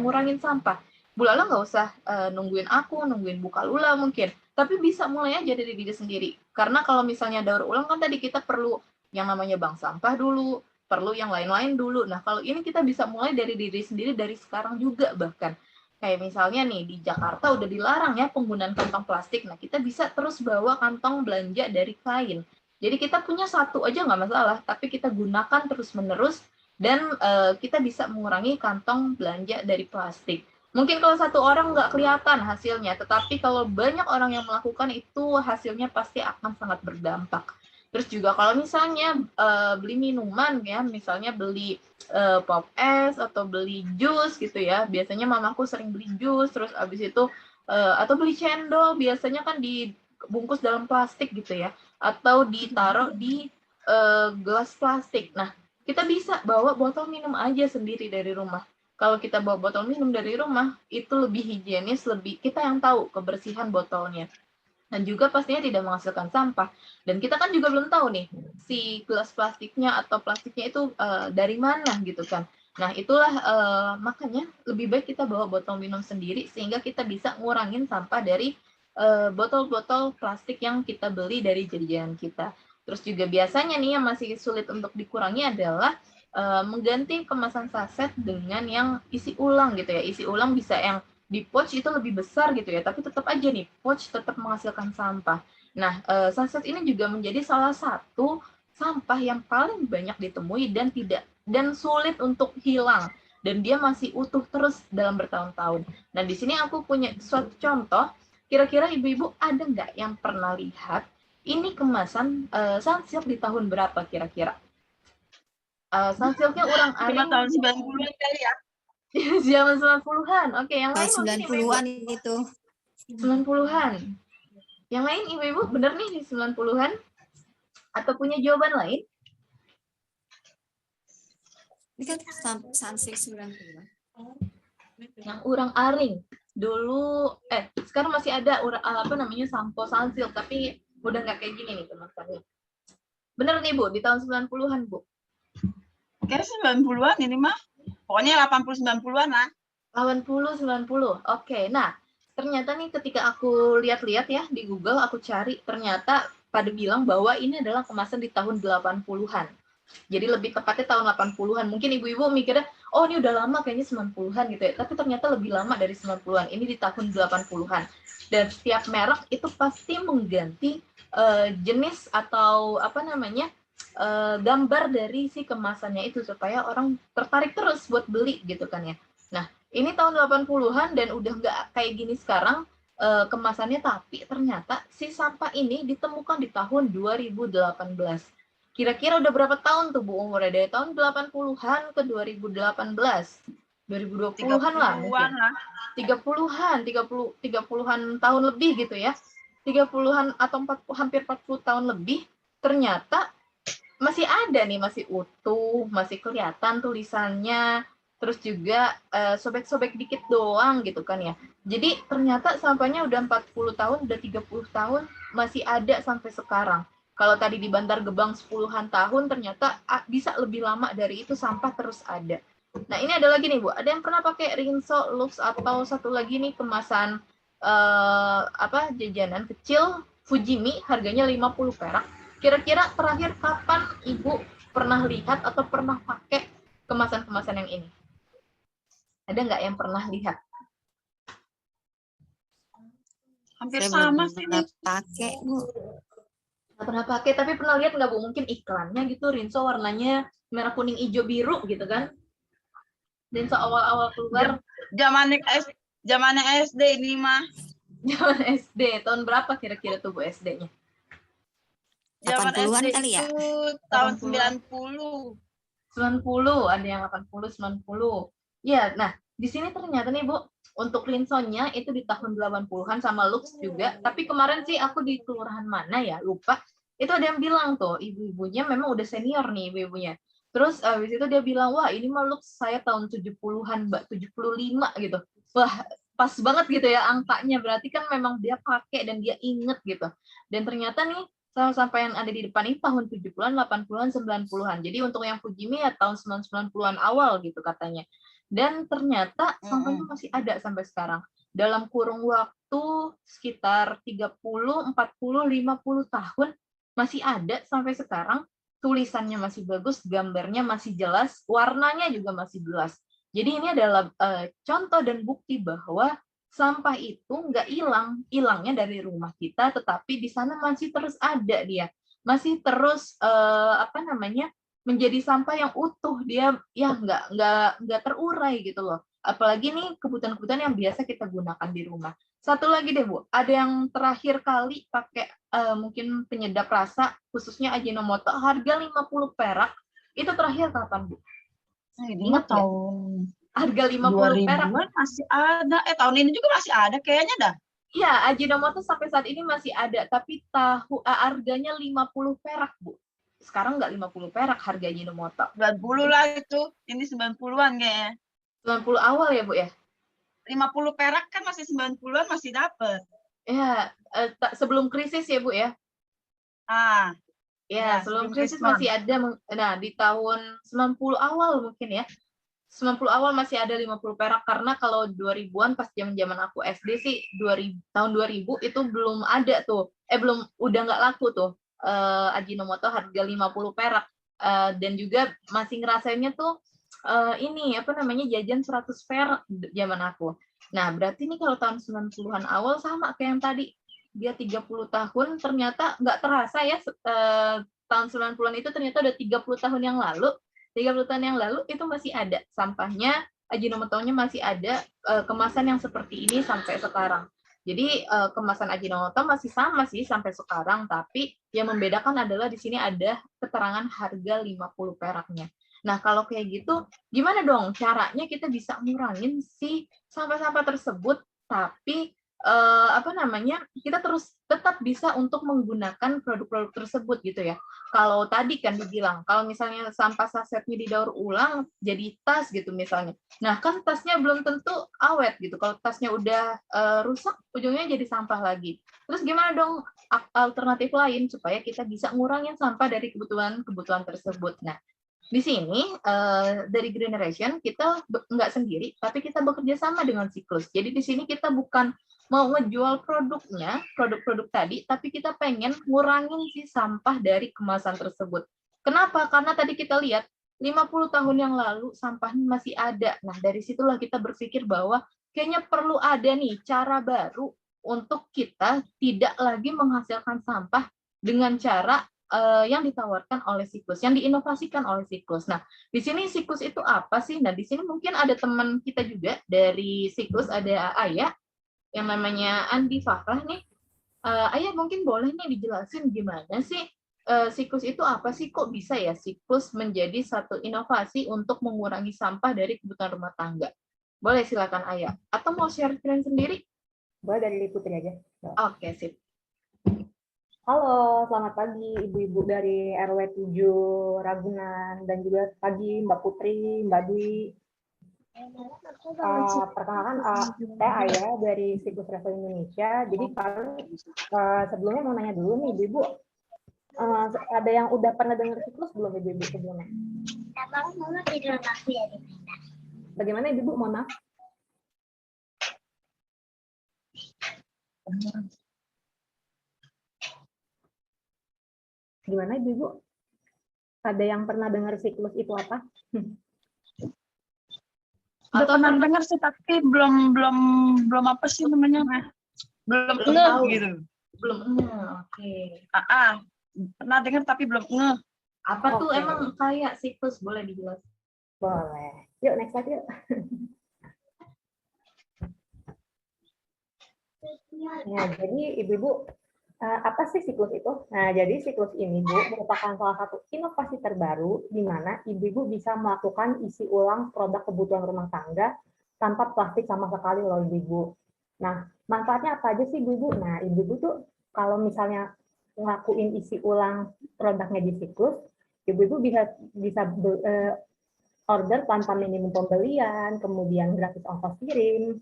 ngurangin sampah, Bu Lala nggak usah nungguin aku, nungguin Bu Kalula mungkin. Tapi bisa mulai aja dari diri sendiri. Karena kalau misalnya daur ulang kan tadi kita perlu yang namanya bank sampah dulu, perlu yang lain-lain dulu. Nah, kalau ini kita bisa mulai dari diri sendiri dari sekarang juga bahkan. Kayak misalnya nih di Jakarta udah dilarang ya penggunaan kantong plastik. Nah, kita bisa terus bawa kantong belanja dari kain. Jadi kita punya satu aja nggak masalah, tapi kita gunakan terus-menerus dan kita bisa mengurangi kantong belanja dari plastik. Mungkin kalau satu orang nggak kelihatan hasilnya, tetapi kalau banyak orang yang melakukan itu hasilnya pasti akan sangat berdampak. Terus juga kalau misalnya beli minuman ya, misalnya beli pop es atau beli jus gitu ya. Biasanya mamaku sering beli jus, terus abis itu atau beli cendol, biasanya kan dibungkus dalam plastik gitu ya, atau ditaruh di gelas plastik. Nah, kita bisa bawa botol minum aja sendiri dari rumah. Kalau kita bawa botol minum dari rumah, itu lebih higienis, lebih kita yang tahu kebersihan botolnya. Dan juga pastinya tidak menghasilkan sampah. Dan kita kan juga belum tahu nih, si gelas plastiknya atau plastiknya itu dari mana gitu kan. Nah, itulah makanya lebih baik kita bawa botol minum sendiri, sehingga kita bisa ngurangin sampah dari botol-botol plastik yang kita beli dari jajanan kita. Terus juga biasanya nih yang masih sulit untuk dikurangi adalah mengganti kemasan saset dengan yang isi ulang gitu ya. Isi ulang bisa yang di pouch itu lebih besar gitu ya, tapi tetap aja nih pouch tetap menghasilkan sampah. Nah, saset ini juga menjadi salah satu sampah yang paling banyak ditemui dan sulit untuk hilang, dan dia masih utuh terus dalam bertahun-tahun. Nah, di sini aku punya suatu contoh. Kira-kira ibu-ibu ada nggak yang pernah lihat ini kemasan sunsilk di tahun berapa kira-kira? Sunsilknya orang Cuma aring tahun 90-an kali ya. zaman 90-an. Oke, yang lain Tahun mungkin 90-an itu. 90-an. Yang lain ibu-ibu bener nih di 90-an? Atau punya jawaban lain? Ini kan sunsilk 90-an. Yang urang aring. Dulu sekarang masih ada apa namanya sampo sunsilk, tapi udah nggak kayak gini nih kemasannya. Bener nih Bu, di tahun 90-an Bu. Kayaknya 90-an ini mah. Pokoknya 80-90-an lah. 80-90. Oke, nah ternyata nih ketika aku lihat-lihat ya di Google, aku cari, ternyata pada bilang bahwa ini adalah kemasan di tahun 80-an. Jadi lebih tepatnya tahun 80-an. Mungkin ibu-ibu mikirnya, oh ini udah lama kayaknya 90-an gitu ya. Tapi ternyata lebih lama dari 90-an. Ini di tahun 80-an. Dan setiap merek itu pasti mengganti jenis atau apa namanya, gambar dari si kemasannya itu supaya orang tertarik terus buat beli gitu kan ya. Nah, ini tahun 80-an dan udah nggak kayak gini sekarang kemasannya, tapi ternyata si sampah ini ditemukan di tahun 2018. Kira-kira udah berapa tahun tuh Bu umurnya? Dari tahun 80-an ke 2018. 2020-an lah mungkin. 30-an tahun lebih gitu ya. 30-an atau hampir 40 tahun lebih, ternyata masih ada nih, masih utuh, masih kelihatan tulisannya, terus juga sobek-sobek dikit doang gitu kan ya. Jadi ternyata sampahnya udah 40 tahun, udah 30 tahun, masih ada sampai sekarang. Kalau tadi di Bantar Gebang 10-an tahun, ternyata bisa lebih lama dari itu sampah terus ada. Nah, ini ada lagi nih Bu, ada yang pernah pakai Rinso, Lux, atau satu lagi nih kemasan jajanan kecil Fujimi, harganya 50 perak. Kira-kira terakhir kapan Ibu pernah lihat atau pernah pakai kemasan-kemasan yang ini? Ada nggak yang pernah lihat? Hampir Saya sama belum sih. pernah pakai, Bu. Nggak pernah pakai, tapi pernah lihat nggak Bu? Mungkin iklannya gitu, Rinso warnanya merah, kuning, hijau, biru gitu kan? Rinso awal-awal keluar. Zamannya SD ini mah. Zaman SD. Tahun berapa kira-kira tuh Bu SD-nya? Zaman 80-an SD kali ya? itu tahun 80. 90. 90, ada yang 80, 90. Ya, nah di sini ternyata nih Bu, untuk Rinsonya itu di tahun 80-an sama Lux juga. Tapi kemarin sih aku di kelurahan mana ya, lupa. Itu ada yang bilang tuh, ibu-ibunya memang udah senior nih ibu-ibunya. Terus habis itu dia bilang, wah ini mah Lux saya tahun 70-an Mbak, 75 gitu. Wah, pas banget gitu ya angkanya. Berarti kan memang dia pakai dan dia inget gitu. Dan ternyata nih, sampah yang ada di depan ini tahun 70-an, 80-an, 90-an. Jadi untuk yang Fujimi ya tahun 90-an awal gitu katanya. Dan ternyata sampahnya masih ada sampai sekarang. Dalam kurung waktu sekitar 30, 40, 50 tahun masih ada sampai sekarang. tulisannya masih bagus, gambarnya masih jelas, warnanya juga masih jelas. Jadi ini adalah contoh dan bukti bahwa sampah itu nggak hilang, hilangnya dari rumah kita, tetapi di sana masih terus ada dia, masih terus menjadi sampah yang utuh, dia ya nggak terurai gitu loh. Apalagi nih kebutuhan-kebutuhan yang biasa kita gunakan di rumah. Satu lagi deh Bu, ada yang terakhir kali pakai mungkin penyedap rasa, khususnya Ajinomoto, harga 50 perak, itu terakhir kapan Bu? Ini Ingat nggak? tahun Harga 50 perak. 2000-an masih ada. Tahun ini juga masih ada kayaknya dah. Iya, Ajinomoto sampai saat ini masih ada, tapi harganya 50 perak Bu. Sekarang nggak 50 perak harga Ajinomoto. 90 lah itu. Ini 90-an kayaknya. 90 awal ya Bu ya? 50 perak kan masih 90-an masih dapat. Ya, sebelum krisis ya Bu ya? Ya, Sebelum sebelum krisis Krisman. masih ada. Nah, di tahun 90 awal mungkin ya. 90 awal masih ada 50 perak, karena kalau 2000-an pas zaman aku SD sih, tahun 2000 itu belum ada tuh. Udah nggak laku tuh. Ajinomoto harga 50 perak. Dan juga masih ngerasainnya tuh jajan 100 perak zaman aku. Nah, berarti nih kalau tahun 90-an awal sama kayak yang tadi. Dia 30 tahun, ternyata nggak terasa ya, tahun 90-an itu ternyata udah 30 tahun yang lalu. 30 tahun yang lalu itu masih ada sampahnya, Ajinomoto-nya masih ada, kemasan yang seperti ini sampai sekarang. Jadi kemasan Ajinomoto masih sama sih sampai sekarang, tapi yang membedakan adalah di sini ada keterangan harga 50 peraknya. Nah, kalau kayak gitu, gimana dong caranya kita bisa ngurangin si sampah-sampah tersebut, tapi kita terus tetap bisa untuk menggunakan produk-produk tersebut gitu ya. Kalau tadi kan dibilang, kalau misalnya sampah sasetnya didaur ulang jadi tas gitu misalnya. Nah, kan tasnya belum tentu awet gitu. Kalau tasnya udah rusak, ujungnya jadi sampah lagi. Terus gimana dong alternatif lain supaya kita bisa ngurangin sampah dari kebutuhan tersebut. Nah, di sini dari Greeneration kita nggak sendiri, tapi kita bekerja sama dengan Siklus. Jadi di sini kita bukan mau ngejual produk-produk tadi, tapi kita pengen ngurangin si sampah dari kemasan tersebut. Kenapa? Karena tadi kita lihat 50 tahun yang lalu sampahnya masih ada. Nah, dari situlah kita berpikir bahwa kayaknya perlu ada nih cara baru untuk kita tidak lagi menghasilkan sampah dengan cara yang ditawarkan oleh Siklus, yang diinovasikan oleh Siklus. Nah, di sini Siklus itu apa sih? Nah, di sini mungkin ada teman kita juga dari Siklus, ada Ayah yang namanya Andi Fakrah nih. Ayah mungkin boleh nih dijelasin gimana sih Siklus itu apa sih? Kok bisa ya Siklus menjadi satu inovasi untuk mengurangi sampah dari kebutuhan rumah tangga? Boleh silakan Ayah. Atau mau share screen sendiri? Boleh dari Putri aja. Oke, sip. Halo, selamat pagi ibu-ibu dari RW 7 Ragunan, dan juga pagi Mbak Putri, Mbak Dwi. Perkenalkan, saya Ayah dari Siklus Travel Indonesia. Jadi sebelumnya mau nanya dulu nih ibu-ibu, ada yang udah pernah dengar Siklus belum ibu-ibu sebelumnya? Bagaimana ibu-ibu, mohon maaf? Gimana ibu-ibu? Ada yang pernah dengar Siklus itu apa? Udah pernah dengar sih, tapi belum apa sih namanya? Belum ngeh gitu. Belum ngeh, oke. Pernah dengar tapi belum ngeh. Apa tuh emang kayak Siklus, boleh dijelaskan? Boleh. Yuk, next slide yuk. Nah, jadi ibu-ibu, apa sih Siklus itu? Nah, jadi Siklus ini, Bu, merupakan salah satu inovasi terbaru di mana ibu-ibu bisa melakukan isi ulang produk kebutuhan rumah tangga tanpa plastik sama sekali loh, ibu-ibu. Nah, manfaatnya apa aja sih, ibu-ibu? Nah, ibu-ibu tuh kalau misalnya ngelakuin isi ulang produknya di Siklus, ibu-ibu bisa order tanpa minimum pembelian, kemudian gratis ongkos kirim,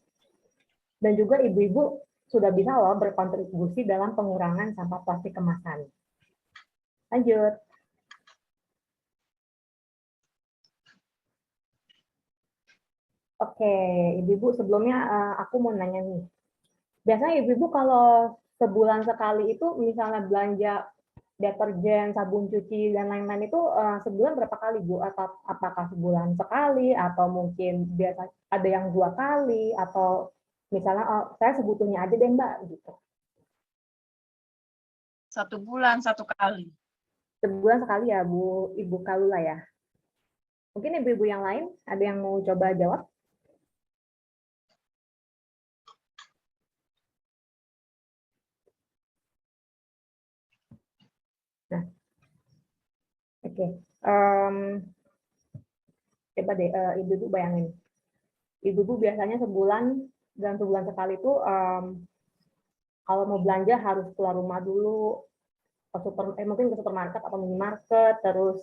dan juga ibu-ibu sudah bisa loh berkontribusi dalam pengurangan sampah plastik kemasan. Lanjut. Oke, ibu-ibu sebelumnya aku mau nanya nih. Biasanya ibu-ibu kalau sebulan sekali itu misalnya belanja deterjen, sabun cuci, dan lain-lain itu sebulan berapa kali, Bu? Atau apakah sebulan sekali, atau mungkin biasa ada yang 2 kali, atau misalnya saya sebutuhnya aja deh Mbak, gitu. 1 bulan 1 kali. Sebulan sekali ya Bu, Ibu Kalula ya. Mungkin ibu-ibu yang lain ada yang mau coba jawab? Nah, oke. Coba deh ibu-ibu bayangin. Ibu-ibu biasanya sebulan dan sebulan sekali itu kalau mau belanja harus keluar rumah dulu, mungkin ke supermarket atau minimarket, terus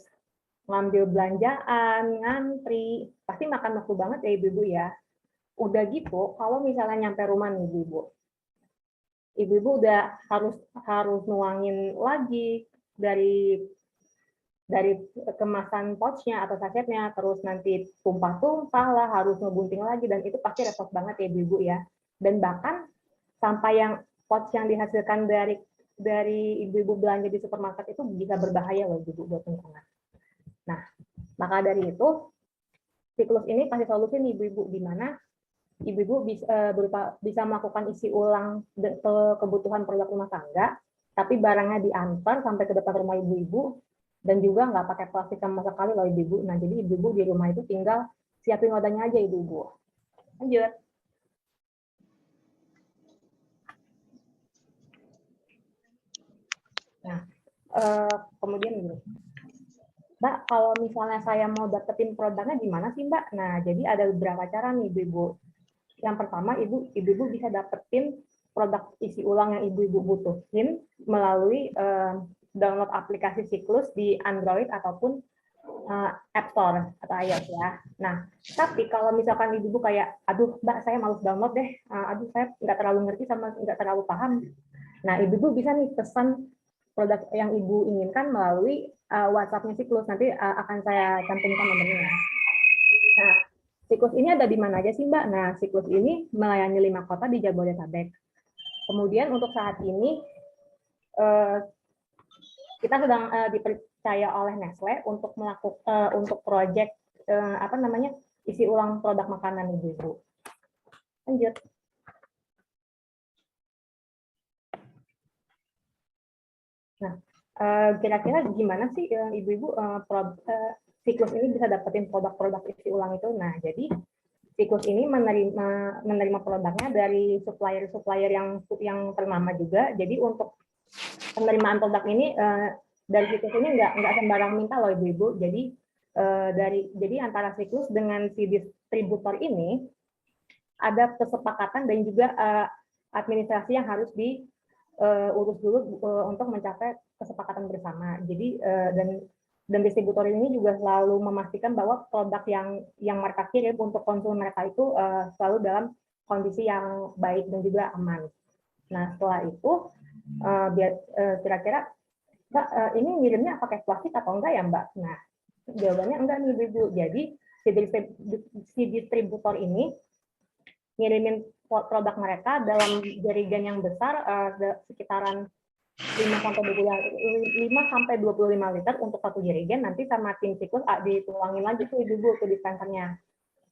ngambil belanjaan, ngantri, pasti makan waktu banget ya ibu-ibu ya. Udah gitu, kalau misalnya nyampe rumah nih ibu-ibu udah harus nuangin lagi dari kemasan pouchnya atau sasetnya, terus nanti tumpah-tumpah lah, harus ngebunting lagi, dan itu pasti repot banget ya ibu-ibu ya. Dan bahkan sampai yang pouch yang dihasilkan dari ibu-ibu belanja di supermarket itu bisa berbahaya loh ibu buat lingkungan. Nah, maka dari itu siklus ini pasti solusi nih ibu-ibu, di mana ibu-ibu bisa melakukan isi ulang kebutuhan produk rumah tangga, tapi barangnya diantar sampai ke depan rumah ibu-ibu, dan juga nggak pakai plastik sama sekali loh ibu-ibu. Nah, jadi ibu-ibu di rumah itu tinggal siapin wadahnya aja ibu-ibu. Lanjut. Nah, kemudian gini, Mbak, kalau misalnya saya mau dapetin produknya gimana sih Mbak? Nah, jadi ada beberapa cara nih ibu-ibu. Yang pertama, ibu-ibu bisa dapetin produk isi ulang yang ibu-ibu butuhin melalui download aplikasi Siklus di Android ataupun App Store atau iOS ya. Nah, tapi kalau misalkan ibu-ibu kayak, aduh Mbak, saya males download deh, aduh saya nggak terlalu ngerti sama nggak terlalu paham. Nah, ibu-ibu bisa nih pesan produk yang ibu inginkan melalui WhatsApp-nya Siklus. Nanti akan saya cantumkan nomornya. Nah, Siklus ini ada di mana aja sih Mbak? Nah, Siklus ini melayani 5 kota di Jabodetabek. Kemudian untuk saat ini kita sedang dipercaya oleh Nestle untuk melakukan untuk proyek isi ulang produk makanan ibu-ibu. Lanjut. Nah, kira-kira gimana sih ibu-ibu Siklus ini bisa dapetin produk-produk isi ulang itu? Nah, jadi Siklus ini menerima produknya dari supplier-supplier yang ternama juga. Jadi untuk penerimaan produk ini dari Siklus ini nggak sembarang minta loh ibu-ibu. Jadi antara Siklus dengan si distributor ini ada kesepakatan dan juga administrasi yang harus diurus dulu untuk mencapai kesepakatan bersama. Jadi dan distributor ini juga selalu memastikan bahwa produk yang mereka kirim untuk konsumen mereka itu selalu dalam kondisi yang baik dan juga aman. Nah, setelah itu kira-kira Mbak, ini ngirimnya pakai plastik atau enggak ya Mbak? Nah, jawabannya enggak nih Ibu. Jadi si distributor ini ngirimin produk mereka dalam jerigen yang besar sekitaran 5 sampai 25 liter untuk satu jerigen, nanti sama tim Siklus dituangin lagi tuh Ibu ke dispensernya.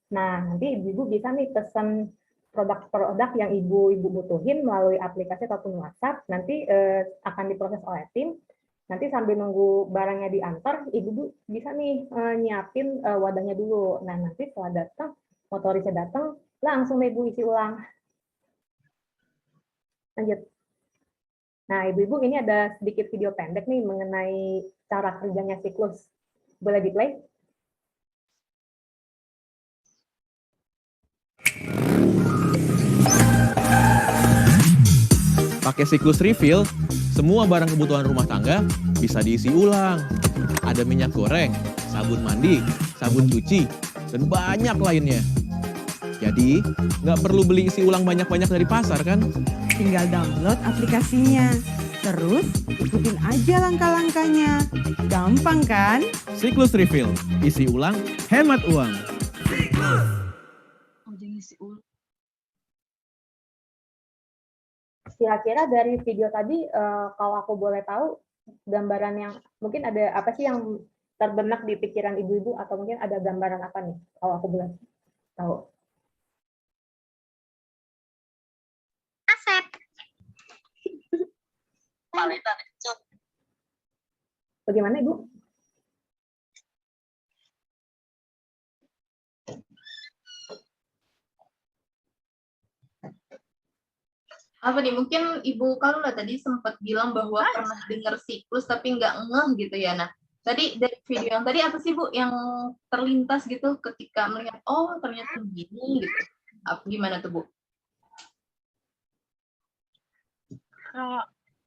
Nah, nanti Ibu bisa nih pesen produk-produk yang Ibu butuhin melalui aplikasi ataupun WhatsApp, nanti akan diproses oleh tim. Nanti sambil nunggu barangnya diantar, Ibu bisa nih nyiapin wadahnya dulu. Nah, nanti setelah datang, motorisnya datang, langsung Ibu isi ulang. Lanjut. Nah, Ibu-ibu ini ada sedikit video pendek nih mengenai cara kerjanya Siklus. Boleh di-play? Pakai Siklus Refill, semua barang kebutuhan rumah tangga bisa diisi ulang. Ada minyak goreng, sabun mandi, sabun cuci, dan banyak lainnya. Jadi, nggak perlu beli isi ulang banyak-banyak dari pasar kan? Tinggal download aplikasinya. Terus ikutin aja langkah-langkahnya. Gampang kan? Siklus Refill, isi ulang, hemat uang. Kira-kira dari video tadi, kalau aku boleh tahu, gambaran yang mungkin ada apa sih yang terbenak di pikiran ibu-ibu atau mungkin ada gambaran apa nih kalau aku boleh tahu? Asep. Bagaimana Ibu? Apa nih, mungkin Ibu Kalula tadi sempat bilang bahwa pernah dengar siklus tapi nggak ngeh gitu ya. Nah, tadi dari video yang tadi apa sih Bu yang terlintas gitu ketika melihat, oh ternyata begini gitu. Gimana tuh Bu?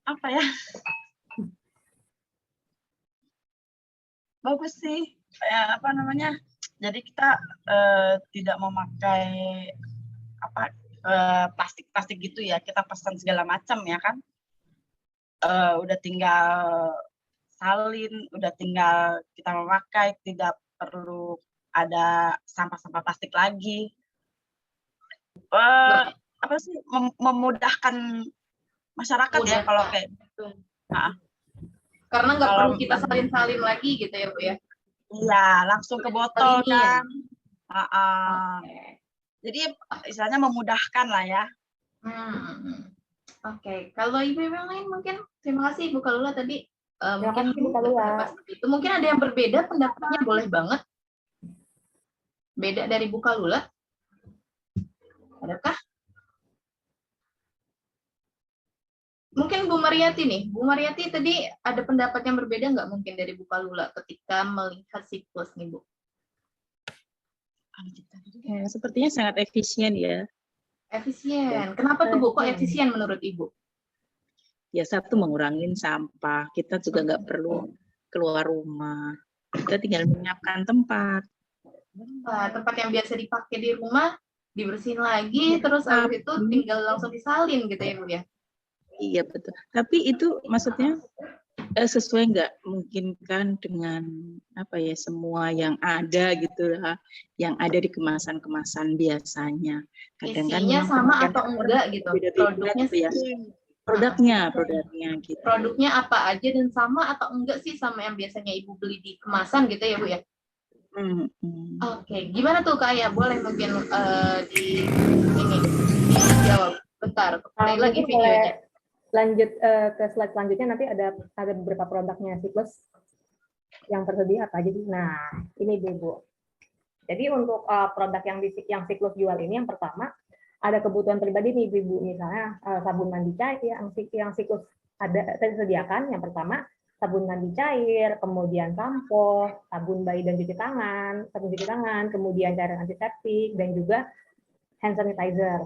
Apa ya? Bagus sih. Apa namanya? Jadi kita tidak memakai apa plastik-plastik gitu ya, kita pesan segala macam ya kan, udah tinggal salin, udah tinggal kita memakai, tidak perlu ada sampah-sampah plastik lagi. Apa sih memudahkan masyarakat ya kalau kayak gitu. Karena nggak perlu kita salin-salin lagi gitu ya Bu ya? Iya, langsung ke botol kan. Jadi istilahnya memudahkan lah ya. Oke. Kalau ibu-ibu yang lain mungkin, terima kasih Ibu Kalula tadi. Mungkin Ibu Kalula. itu mungkin ada yang berbeda pendapatnya, boleh banget. Beda dari Bu Kalula. Adakah? Mungkin Bu Mariati nih. Bu Mariati tadi ada pendapat yang berbeda nggak mungkin dari Bu Kalula ketika melihat siklus nih Bu? Ya, sepertinya sangat efisien ya. Efisien. Kenapa tuh Bu? Kok efisien menurut Ibu? Ya satu mengurangi sampah. Kita juga nggak perlu keluar rumah. Kita tinggal menyiapkan tempat. Tempat yang biasa dipakai di rumah dibersihin lagi, terus habis itu tinggal langsung disalin gitu ya Bu ya? Iya betul. Tapi itu maksudnya sesuai nggak memungkinkan dengan apa ya semua yang ada gitu lah, yang ada di kemasan-kemasan biasanya. Kadang isinya kan sama atau enggak gitu? Produknya ya. Produknya gitu. Produknya apa aja dan sama atau enggak sih sama yang biasanya Ibu beli di kemasan gitu ya Bu ya? Oke, gimana tuh Kak ya? Boleh mungkin dijawab. Bentar, play lagi videonya. Lanjut ke slide selanjutnya, nanti ada beberapa produknya siklus yang tersedia apa aja. Nah, ini Bu. Jadi untuk produk yang siklus jual ini, yang pertama ada kebutuhan pribadi nih Ibu, misalnya sabun mandi cair yang siklus ada tersediakan. Yang pertama sabun mandi cair, kemudian sampo, sabun bayi dan sabun cuci tangan, kemudian cairan antiseptik dan juga hand sanitizer.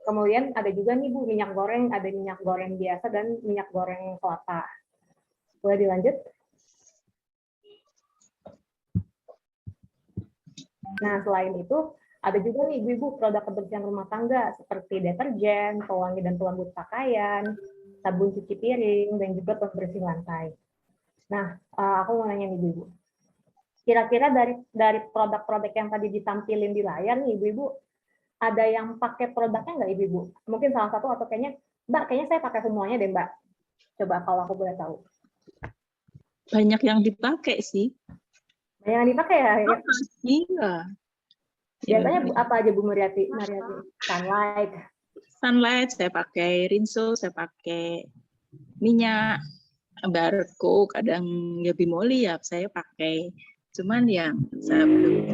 Kemudian ada juga nih Bu minyak goreng, ada minyak goreng biasa dan minyak goreng kelapa. Boleh dilanjut? Nah, selain itu ada juga nih Ibu produk kebersihan rumah tangga seperti deterjen, pewangi dan pelembut pakaian, sabun cuci piring dan juga pembersih lantai. Nah, aku mau nanya nih Ibu. Kira-kira dari produk-produk yang tadi ditampilin di layar nih Ibu, ada yang pakai produknya nggak Ibu? Mungkin salah satu atau kayaknya saya pakai semuanya deh Mbak. Coba kalau aku boleh tahu. Banyak yang dipakai sih. Banyak yang dipakai ya? Iya. Biasanya apa aja Bu Mariati? Sunlight saya pakai, Rinso saya pakai, minyak Barco, kadang ya Bimoli ya saya pakai. Cuman yang saya belum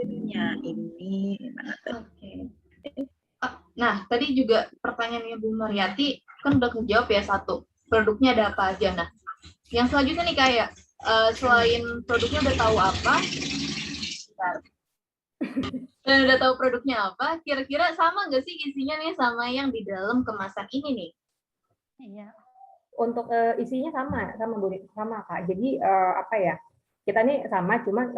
minyak ini mana tadi? Nah, tadi juga pertanyaannya Bu Mariati kan udah kejawab ya satu. Produknya ada apa aja? Nah, yang selanjutnya nih kayak selain produknya udah tahu apa, dan udah tahu produknya apa, kira-kira sama nggak sih isinya nih sama yang di dalam kemasan ini nih? Iya. Untuk isinya sama Bu, sama Kak. Jadi apa ya? Kita nih sama, cuma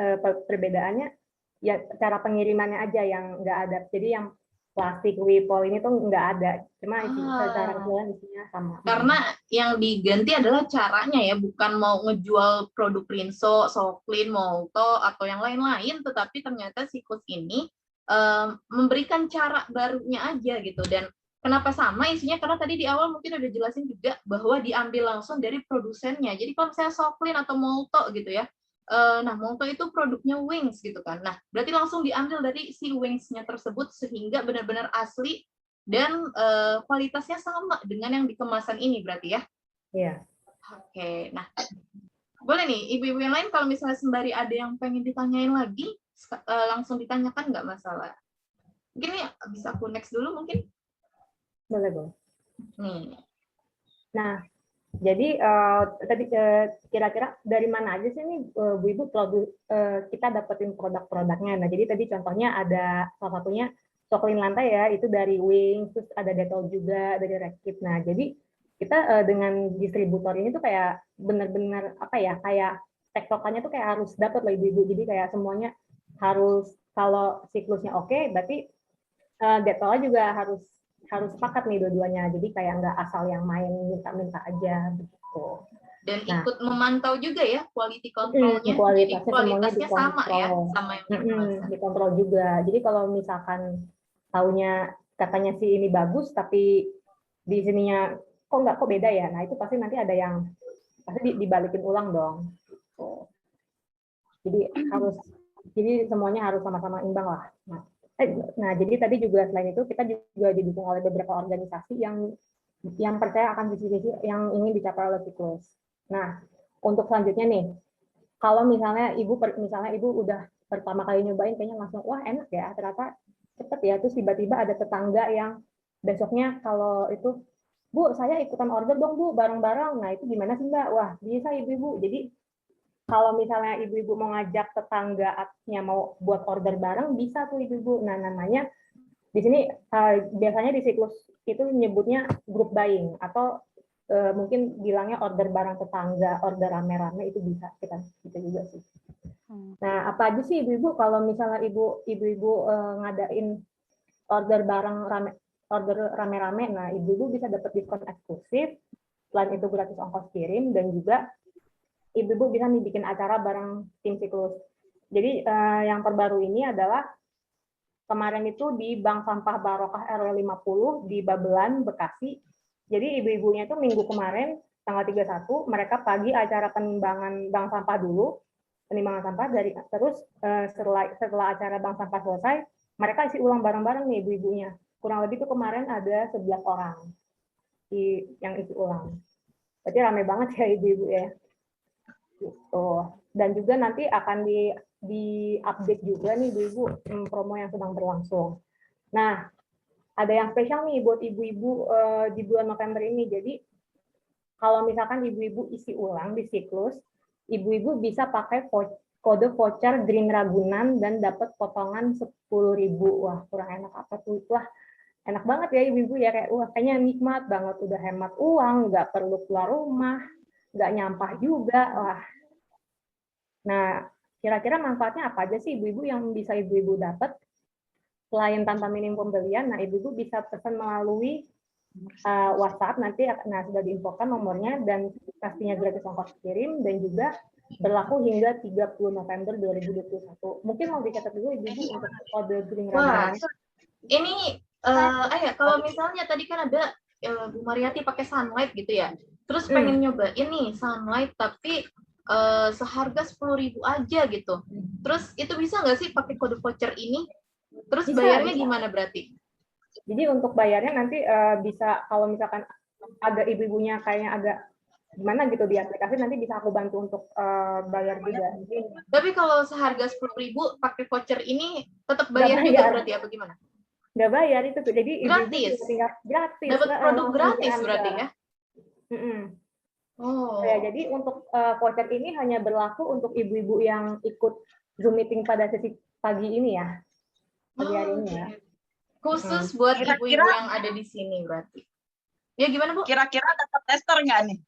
perbedaannya ya cara pengirimannya aja yang nggak ada. Jadi yang plastik Wipol ini tuh nggak ada, cuma secara keseluruhan isinya sama. Karena yang diganti adalah caranya ya, bukan mau ngejual produk Rinso, Soklin, Molto atau yang lain-lain, tetapi ternyata siklus ini memberikan cara barunya aja gitu. Dan Kenapa sama isinya? Karena tadi di awal mungkin udah jelasin juga bahwa diambil langsung dari produsennya. Jadi kalau misalnya Softlin atau Molto gitu ya, nah Molto itu produknya Wings gitu kan. Nah berarti langsung diambil dari si Wings-nya tersebut sehingga benar-benar asli dan kualitasnya sama dengan yang di kemasan ini berarti ya? Iya. Oke, nah boleh nih ibu-ibu yang lain kalau misalnya sembari ada yang pengen ditanyain lagi, langsung ditanyakan nggak masalah. Mungkin ya bisa aku next dulu mungkin. Boleh. Nih. Nah, jadi tadi kira-kira dari mana aja sih nih Bu Ibu kita dapetin produk-produknya. Nah, jadi tadi contohnya ada salah satunya Softlin lantai ya, itu dari Wings, terus ada Dettol juga dari Reckitt. Nah, jadi kita dengan distributor ini tuh kayak benar-benar apa ya, kayak tektokannya tuh kayak harus dapat lah Ibu-ibu. Jadi kayak semuanya harus, kalau siklusnya oke, berarti Dettol juga harus sepakat nih dua-duanya, jadi kayak nggak asal yang main minta-minta aja begitu. Dan ikut memantau juga ya quality control-nya, jadi kualitasnya sama ya, sama yang dikontrol juga. Jadi kalau misalkan taunya katanya sih ini bagus, tapi di sininya kok beda ya, nah itu pasti nanti ada yang pasti dibalikin ulang dong. Jadi semuanya harus sama-sama imbang lah. Nah, jadi tadi juga selain itu kita juga didukung oleh beberapa organisasi yang percaya akan visi-visi yang ingin dicapai oleh siklus. Nah, untuk selanjutnya nih, kalau misalnya ibu udah pertama kali nyobain kayaknya langsung wah enak ya, ternyata cepet ya, terus tiba-tiba ada tetangga yang besoknya kalau itu, Bu, saya ikutan order dong Bu, bareng-bareng. Nah, itu gimana sih Mbak? Wah, bisa ibu-ibu. Jadi kalau misalnya ibu-ibu mau ngajak tetangga-nya mau buat order bareng, bisa tuh ibu-ibu. Nah, namanya di sini biasanya di siklus itu nyebutnya group buying, atau mungkin bilangnya order bareng tetangga, order rame-rame, itu bisa kita juga sih. Nah, apa aja sih ibu-ibu kalau misalnya ibu-ibu ngadain order bareng order rame-rame, nah ibu-ibu bisa dapat diskon eksklusif, selain itu gratis ongkos kirim, dan juga ibu-ibu bisa nih bikin acara bareng tim siklus. Jadi yang terbaru ini adalah kemarin itu di Bank Sampah Barokah RW 50 di Babelan, Bekasi. Jadi ibu-ibunya itu minggu kemarin tanggal 31 mereka pagi acara penimbangan bank sampah dulu, penimbangan sampah terus setelah acara bank sampah selesai, mereka isi ulang bareng-bareng nih ibu-ibunya. Kurang lebih itu kemarin ada 11 orang yang isi ulang. Berarti rame banget ya ibu-ibu ya. Gitu. Dan juga nanti akan di-update juga nih ibu-ibu promo yang sedang berlangsung. Nah, ada yang spesial nih buat ibu-ibu di bulan November ini. Jadi kalau misalkan ibu-ibu isi ulang di siklus, ibu-ibu bisa pakai kode voucher Green Ragunan dan dapat potongan 10.000. Wah, kurang enak apa tuh? Wah, enak banget ya ibu-ibu ya, kayak wah kayaknya nikmat banget, udah hemat uang, nggak perlu keluar rumah, nggak nyampah juga. Wah. Nah, kira-kira manfaatnya apa aja sih ibu-ibu yang bisa ibu-ibu dapat? Selain tanpa minim pembelian, nah ibu-ibu bisa pesan melalui WhatsApp, nanti sudah diinfokan nomornya, dan pastinya gratis ongkos kirim, dan juga berlaku hingga 30 November 2021. Mungkin mau dicatat dulu ibu-ibu untuk kode Green Ragunan. Ini kalau misalnya tadi kan ada Bu Mariati pakai Sunlight gitu ya, terus pengen nyobain nih Sunlight tapi seharga 10.000 aja gitu, terus itu bisa nggak sih pakai kode voucher ini? Terus bayarnya gimana berarti? Jadi untuk bayarnya nanti bisa, kalau misalkan ada ibu-ibunya kayaknya agak gimana gitu di aplikasi, nanti bisa aku bantu untuk bayar juga. Tapi kalau seharga 10.000 pakai voucher ini tetap bayar juga berarti apa gimana? Nggak bayar itu tuh, jadi gratis. Gratis. Dapat produk gratis berarti ya? Oh. Ya, jadi untuk voucher ini hanya berlaku untuk ibu-ibu yang ikut Zoom meeting pada sesi pagi ini ya. Pagi hari ini ya. Khusus buat ibu-ibu yang ada di sini berarti. Ya gimana Bu? Kira-kira dapat tester nggak nih?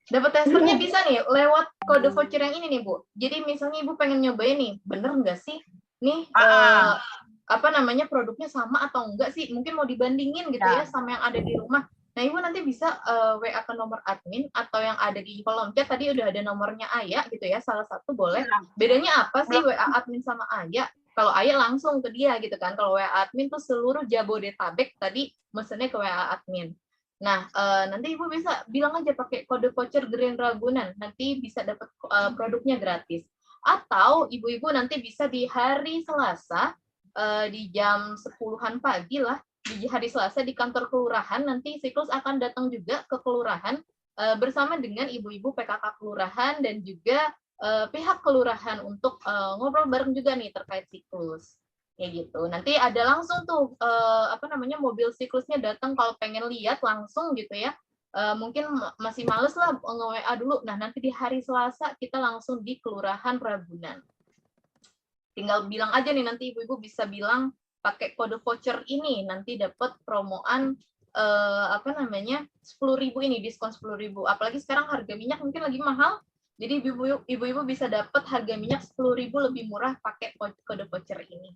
Dapat testernya bisa nih lewat kode voucher yang ini nih Bu. Jadi misalnya Ibu pengen nyobain nih, bener nggak sih? Nih produknya sama atau enggak sih? Mungkin mau dibandingin gitu ya sama yang ada di rumah. Nah, Ibu nanti bisa WA ke nomor admin atau yang ada di kolom chat, tadi udah ada nomornya Aya gitu ya, salah satu boleh. Bedanya apa sih WA admin sama Aya? Kalau Ayah langsung ke dia gitu kan. Kalau WA admin tuh seluruh Jabodetabek tadi mesennya ke WA admin. Nah, nanti Ibu bisa bilang aja pakai kode voucher Green Ragunan, nanti bisa dapat produknya gratis. Atau ibu-ibu nanti bisa di hari Selasa di jam 10-an pagi lah, di hari Selasa di kantor kelurahan, nanti Siklus akan datang juga ke kelurahan bersama dengan ibu-ibu PKK kelurahan dan juga pihak kelurahan untuk ngobrol bareng juga nih terkait Siklus. Kayak gitu. Nanti ada langsung tuh mobil Siklusnya datang kalau pengen lihat langsung gitu ya. Mungkin masih males lah nge-WA dulu. Nah, nanti di hari Selasa kita langsung di Kelurahan Ragunan. Tinggal bilang aja nih, nanti ibu-ibu bisa bilang pakai kode voucher ini, nanti dapat promoan 10.000 ini, diskon 10.000. Apalagi sekarang harga minyak mungkin lagi mahal. Jadi ibu-ibu bisa dapat harga minyak 10.000 lebih murah pakai kode voucher ini.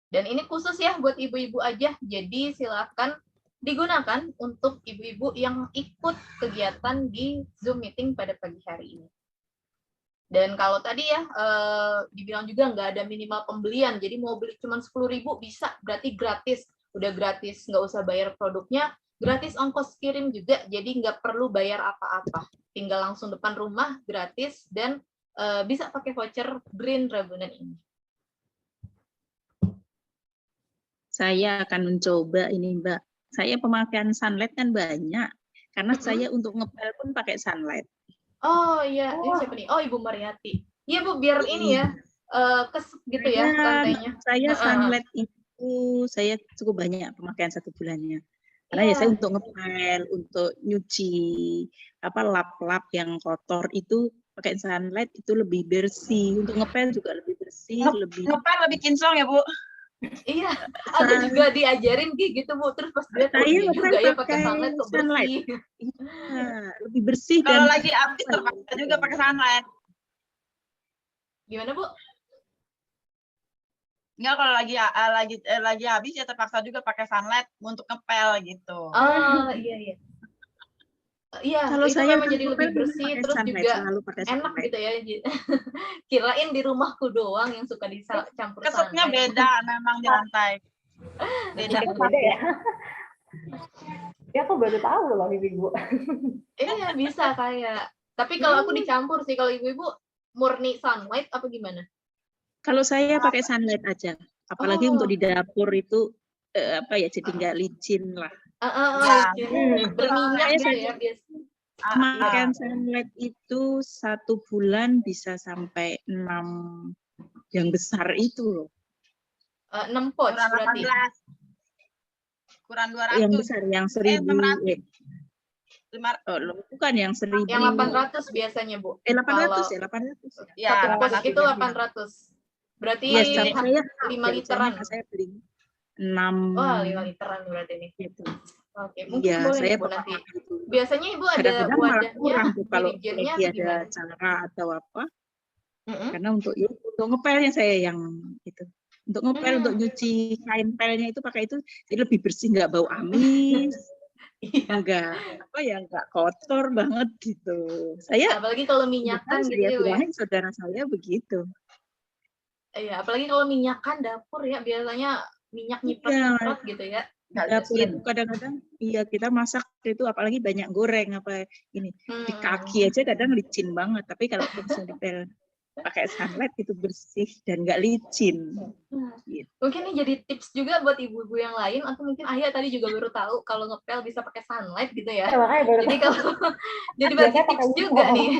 Dan ini khusus ya buat ibu-ibu aja. Jadi silakan digunakan untuk ibu-ibu yang ikut kegiatan di Zoom meeting pada pagi hari ini. Dan kalau tadi ya dibilang juga nggak ada minimal pembelian, jadi mau beli cuma 10.000 bisa, berarti gratis. Udah gratis, nggak usah bayar produknya, gratis ongkos kirim juga, jadi nggak perlu bayar apa-apa. Tinggal langsung depan rumah, gratis, dan bisa pakai voucher Green Ragunan ini. Saya akan mencoba ini, Mbak. Saya pemakaian sunlight kan banyak, karena saya untuk ngepel pun pakai sunlight. Oh iya, ini siapa nih? Oh, Ibu Mariati. Iya Bu, biar ini ya, kesep gitu ya lantainya. Saya sunlight itu, saya cukup banyak pemakaian 1 bulannya. Karena ya saya untuk ngepel, untuk nyuci lap-lap yang kotor itu pakai sunlight itu lebih bersih. Untuk ngepel juga lebih bersih, ngepel lebih kinclong ya Bu. Iya, ada juga diajarin gitu Bu, terus pas dia juga ya pakai sunlight kok bersih. Iya, lebih bersih. Kalau lagi habis terpaksa juga pakai sunlight. Gimana Bu? Enggak, kalau lagi habis ya terpaksa juga pakai sunlight untuk ngepel gitu. Oh iya. Iya, kalau itu saya memang jadi lebih bersih, terus juga enak gitu ya. Kirain di rumahku doang yang suka dicampur Kesepnya sunlight. beda memang di lantai. Beda ya. Ya aku baru tahu loh ibu-ibu. Iya bisa kayak. Tapi kalau aku dicampur sih, kalau ibu-ibu murni sunlight apa gimana? Kalau saya pakai sunlight aja, apalagi untuk di dapur itu jadi nggak licin lah. Berminyak gitu ya biasa. Pemakaian sunlight itu 1 bulan bisa sampai 6 yang besar itu loh. 6 pouch berarti. Kurang 200. Yang besar, yang 1.000. Bukan yang 1.000. Yang 800 biasanya Bu. 800 ya, 800. Ya, 1 pouch itu 800. Berarti ya, 5 literan. Saya beli 6. Wah, 5 literan berarti nih. Gitu. Oke, mungkin ya, boleh saya Bu nanti. Biasanya Ibu ada kadang-kadang malah wadahnya, kurang tuh kalau dirijennya lagi atau ada gimana? acara atau apa. Karena untuk ngepelnya saya yang itu. Untuk ngepel, untuk nyuci kain pelnya itu pakai itu jadi lebih bersih, nggak bau amis. Nggak kotor banget gitu. Saya apalagi kalau minyakan gitu ya, bilangin saudara saya begitu. Iya, apalagi kalau minyakan dapur ya, biasanya minyak nyiprat gitu ya. Dapur itu kadang-kadang kita masak itu apalagi banyak goreng di kaki aja kadang licin banget, tapi kalau langsung dipel pakai sunlight itu bersih dan nggak licin. Gitu. Mungkin ini jadi tips juga buat ibu-ibu yang lain, atau mungkin Ayah tadi juga baru tahu kalau ngepel bisa pakai sunlight gitu ya. Jadi kalau jadi bagi tips juga nih.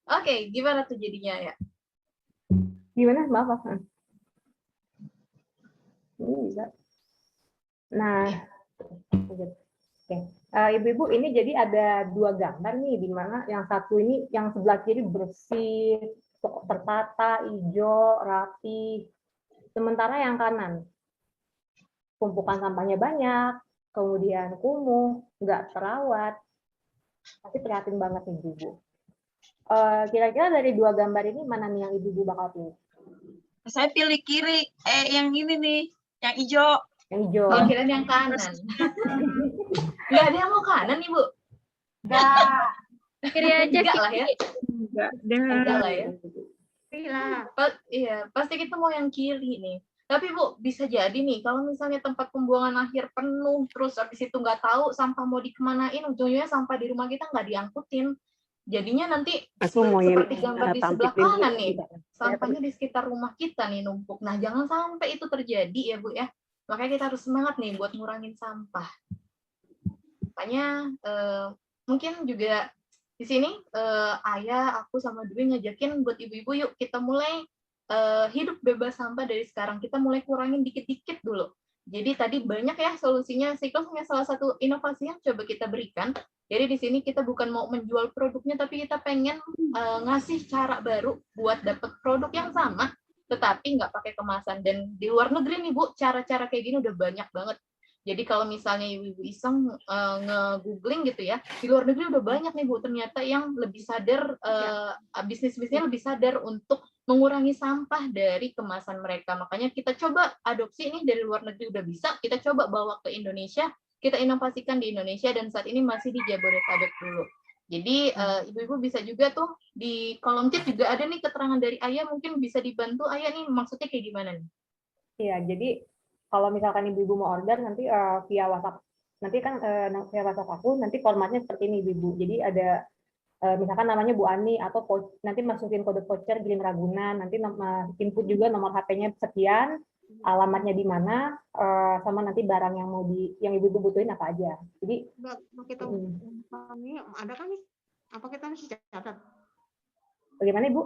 Oke, gimana tuh jadinya ya? Gimana? Maaf. Ini bisa. Nah, oke. Ibu-ibu, ini jadi ada 2 gambar nih, di mana yang satu ini yang sebelah kiri bersih, tertata, hijau, rapi. Sementara yang kanan tumpukan sampahnya banyak, kemudian kumuh, nggak terawat. Tapi prihatin banget nih ibu-ibu. Kira-kira dari 2 gambar ini mana nih yang ibu-ibu bakal pilih? Saya pilih kiri, yang ini nih, yang hijau. Yang hijau. Oh, kirain yang kanan. Nggak ada yang mau kanan, Ibu? Nggak. Kiri aja. Enggak lah ya. Enggak lah ya. Pastilah. Iya, pasti kita mau yang kiri nih. Tapi Bu, bisa jadi nih, kalau misalnya tempat pembuangan akhir penuh, terus habis itu nggak tahu sampah mau dikemanain, ujungnya sampah di rumah kita nggak diangkutin. Jadinya nanti Aku mau yang seperti gambar di sebelah tampilin dulu kanan nih, kita. sampahnya di sekitar rumah kita nih numpuk. Nah, jangan sampai itu terjadi ya Bu ya. Makanya kita harus semangat nih buat ngurangin sampah. Makanya mungkin juga di sini Ayah, aku sama Dwi ngajakin buat ibu-ibu yuk kita mulai hidup bebas sampah dari sekarang. Kita mulai kurangin dikit-dikit dulu. Jadi tadi banyak ya solusinya. Siklus hanya salah satu inovasi yang coba kita berikan. Jadi di sini kita bukan mau menjual produknya, tapi kita pengen ngasih cara baru buat dapat produk yang sama, tetapi nggak pakai kemasan. Dan di luar negeri nih Bu, cara-cara kayak gini udah banyak banget. Jadi kalau misalnya ibu-ibu iseng nge-googling gitu ya, di luar negeri udah banyak nih Bu, ternyata yang lebih sadar, bisnis-bisnisnya lebih sadar untuk mengurangi sampah dari kemasan mereka. Makanya kita coba adopsi ini dari luar negeri udah bisa, kita coba bawa ke Indonesia, kita inovasikan di Indonesia, dan saat ini masih di Jabodetabek dulu. Jadi ibu-ibu bisa juga tuh di kolom chat juga ada nih keterangan dari Ayah, mungkin bisa dibantu Ayah nih maksudnya kayak gimana nih? Iya, jadi kalau misalkan ibu-ibu mau order nanti via WhatsApp, nanti kan via WhatsApp aku nanti formatnya seperti ini ibu-ibu. Jadi ada misalkan namanya Bu Ani atau nanti masukin kode voucher Green Ragunan, nanti input juga nomor HP-nya sekian, alamatnya di mana, sama nanti barang yang ibu-ibu butuhin apa aja. Jadi kita ada kan nih? Apa kita harus catat? Bagaimana Ibu?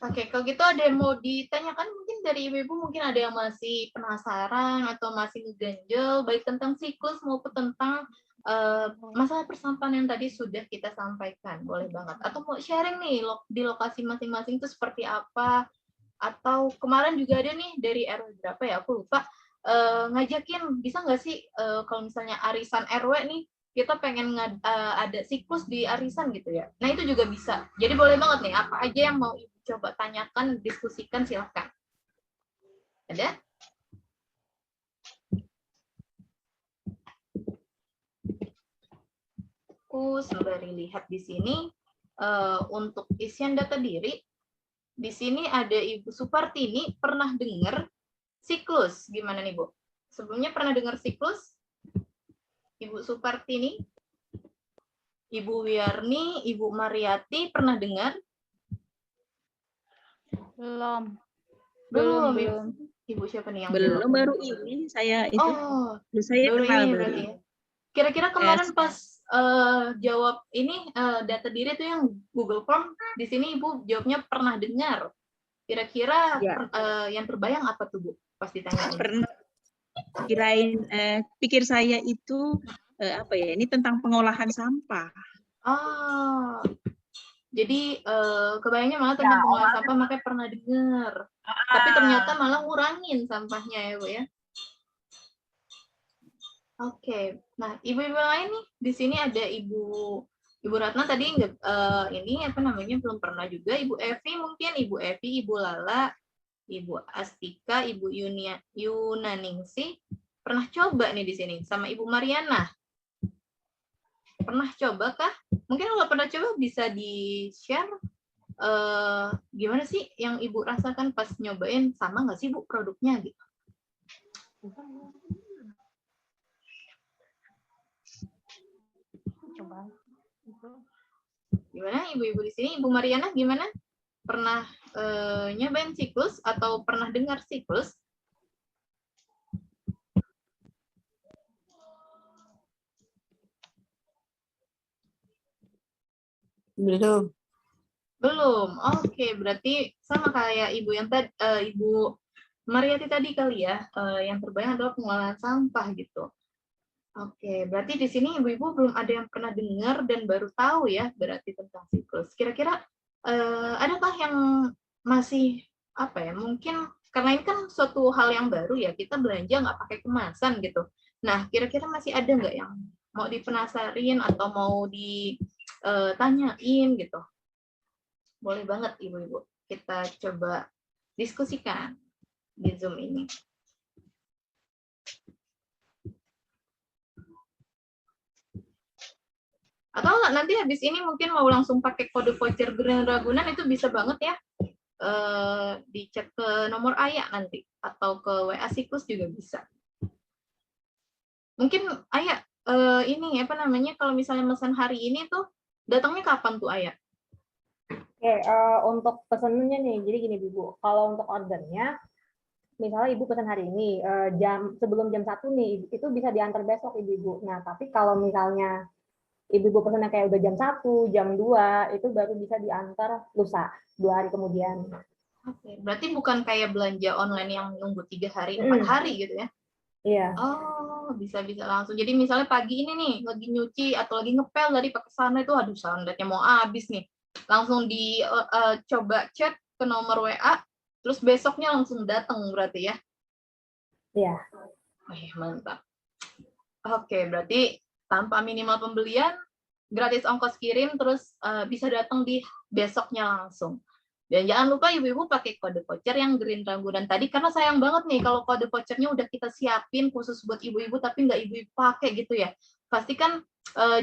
Oke, kalau gitu ada yang mau ditanyakan mungkin dari ibu-ibu, mungkin ada yang masih penasaran atau masih ngeganjel baik tentang siklus maupun tentang masalah persampahan yang tadi sudah kita sampaikan, boleh banget. Atau mau sharing nih di lokasi masing-masing itu seperti apa? Atau kemarin juga ada nih dari RW berapa ya, aku lupa, ngajakin bisa nggak sih kalau misalnya arisan RW nih, kita pengen ada siklus di arisan gitu ya. Nah itu juga bisa. Jadi boleh banget nih, apa aja yang mau ibu coba tanyakan, diskusikan, silahkan. Ada? Aku sembari lihat di sini, untuk isian data diri, di sini ada Ibu Supartini, pernah dengar siklus. Gimana nih Bu? Sebelumnya pernah dengar siklus? Ibu Supartini? Ibu Wiarni, Ibu Mariati, pernah dengar? Belum. Ibu siapa nih yang belum? Baru ini saya itu. Oh, saya baru kenal ini baru. berarti ya. Kira-kira kemarin pas jawab ini data diri itu yang Google Form, di sini Ibu jawabnya pernah dengar. Kira-kira yang terbayang apa tuh Bu? Pas ditanya. Pernah. Kirain pikir saya itu apa ya? Ini tentang pengolahan sampah. Oh. Jadi kebayangnya malah tentang pengolahan sampah, makanya pernah dengar. Tapi ternyata malah ngurangin sampahnya ya Bu ya. Oke, nah ibu-ibu lain nih di sini ada Ibu Ratna tadi ini apa namanya belum pernah juga. Ibu Evi mungkin, Ibu Evi, Ibu Lala, Ibu Astika, Ibu Yunaningsi pernah coba nih di sini sama Ibu Mariana. Pernah coba kah? Mungkin kalau pernah coba bisa di-share gimana sih yang Ibu rasakan pas nyobain, sama nggak sih Bu produknya gitu? Coba. Gimana ibu-ibu di sini? Ibu Mariana gimana? Pernah nyobain siklus atau pernah dengar siklus? Belum. Belum. Oke, berarti sama kayak ibu yang tadi, Ibu Mariati tadi kali ya, yang terbayang adalah pengolahan sampah gitu. Oke, berarti di sini ibu-ibu belum ada yang pernah dengar dan baru tahu ya berarti tentang siklus. Kira-kira adakah yang masih apa ya? Mungkin karena ini kan suatu hal yang baru ya, kita belanja nggak pakai kemasan gitu. Nah, kira-kira masih ada nggak yang mau dipenasarin atau mau ditanyain gitu? Boleh banget ibu-ibu. Kita coba diskusikan di Zoom ini. Atau nggak nanti habis ini mungkin mau langsung pakai kode voucher Green Ragunan itu bisa banget ya. Di chat ke nomor Ayah nanti atau ke WA Siklus juga bisa. Mungkin Ayah ini apa namanya kalau misalnya pesan hari ini tuh datangnya kapan tuh Ayah? Oke, untuk pesenannya nih, jadi gini Ibu, kalau untuk ordernya, misalnya Ibu pesan hari ini, sebelum jam 1 nih, itu bisa diantar besok Ibu. Nah, tapi kalau misalnya Ibu pesannya kayak udah jam 1, jam 2, itu baru bisa diantar lusa, 2 hari kemudian. Oke, berarti bukan kayak belanja online yang nunggu 3 hari, 4 hari gitu ya? Iya. Oh, bisa-bisa langsung. Jadi misalnya pagi ini nih, lagi nyuci atau lagi ngepel tadi pakai sana itu, aduh sandatnya mau habis nih. Langsung coba chat ke nomor WA, terus besoknya langsung datang berarti ya? Iya. Mantap. Oke, berarti tanpa minimal pembelian, gratis ongkos kirim, terus bisa datang di besoknya langsung. Dan jangan lupa ibu-ibu pakai kode voucher yang Green Ragunan tadi, karena sayang banget nih kalau kode vouchernya udah kita siapin khusus buat ibu-ibu, tapi nggak ibu-ibu pakai gitu ya. Pasti kan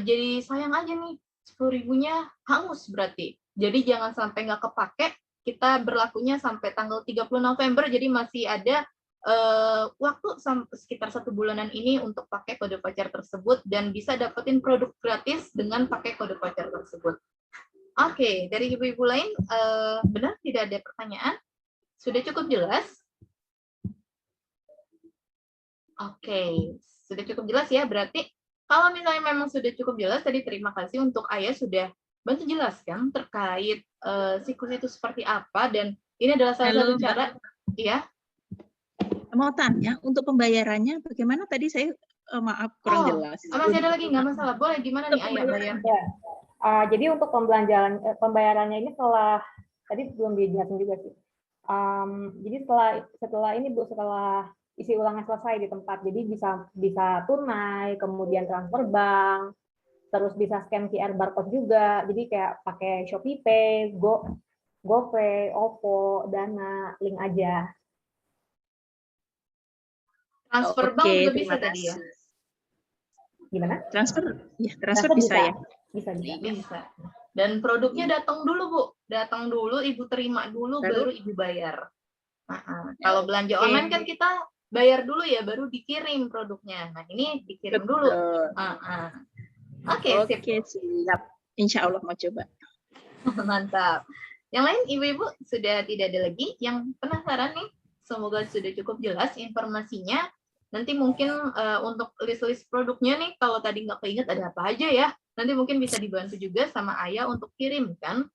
jadi sayang aja nih, 10.000-nya hangus berarti. Jadi jangan sampai nggak kepake, kita berlakunya sampai tanggal 30 November, jadi masih ada waktu sekitar 1 bulanan ini untuk pakai kode voucher tersebut dan bisa dapetin produk gratis dengan pakai kode voucher tersebut. Oke, dari ibu-ibu lain benar tidak ada pertanyaan? Sudah cukup jelas? Oke, sudah cukup jelas ya. Berarti kalau misalnya memang sudah cukup jelas, tadi terima kasih untuk Ayah sudah bantu jelaskan terkait siklus itu seperti apa, dan ini adalah salah satu cara. Ya. Mau tanya, untuk pembayarannya bagaimana tadi saya maaf kurang jelas. Masih ada lagi nggak masalah, boleh gimana nih Ayah bayar? Ya. Jadi untuk pembayarannya ini tadi belum dijelasin juga sih. Jadi setelah ini Bu, setelah isi ulangnya selesai di tempat, jadi bisa tunai, kemudian transfer bank, terus bisa scan QR barcode juga. Jadi kayak pakai Shopee Pay, GoPay, OVO, Dana, link aja. Transfer bank juga bisa tadi ya? Gimana? Transfer bisa ya? Bisa. Dan produknya datang dulu Bu, datang dulu, ibu terima dulu, baru ibu bayar. Kalau belanja online kan kita bayar dulu ya, baru dikirim produknya. Nah ini dikirim dulu. Oke, siap. Insya Allah mau coba. Mantap. Yang lain ibu-ibu sudah tidak ada lagi yang penasaran nih? Semoga sudah cukup jelas informasinya. Nanti mungkin untuk list-list produknya nih, kalau tadi nggak keinget ada apa aja ya, nanti mungkin bisa dibantu juga sama Ayah untuk kirimkan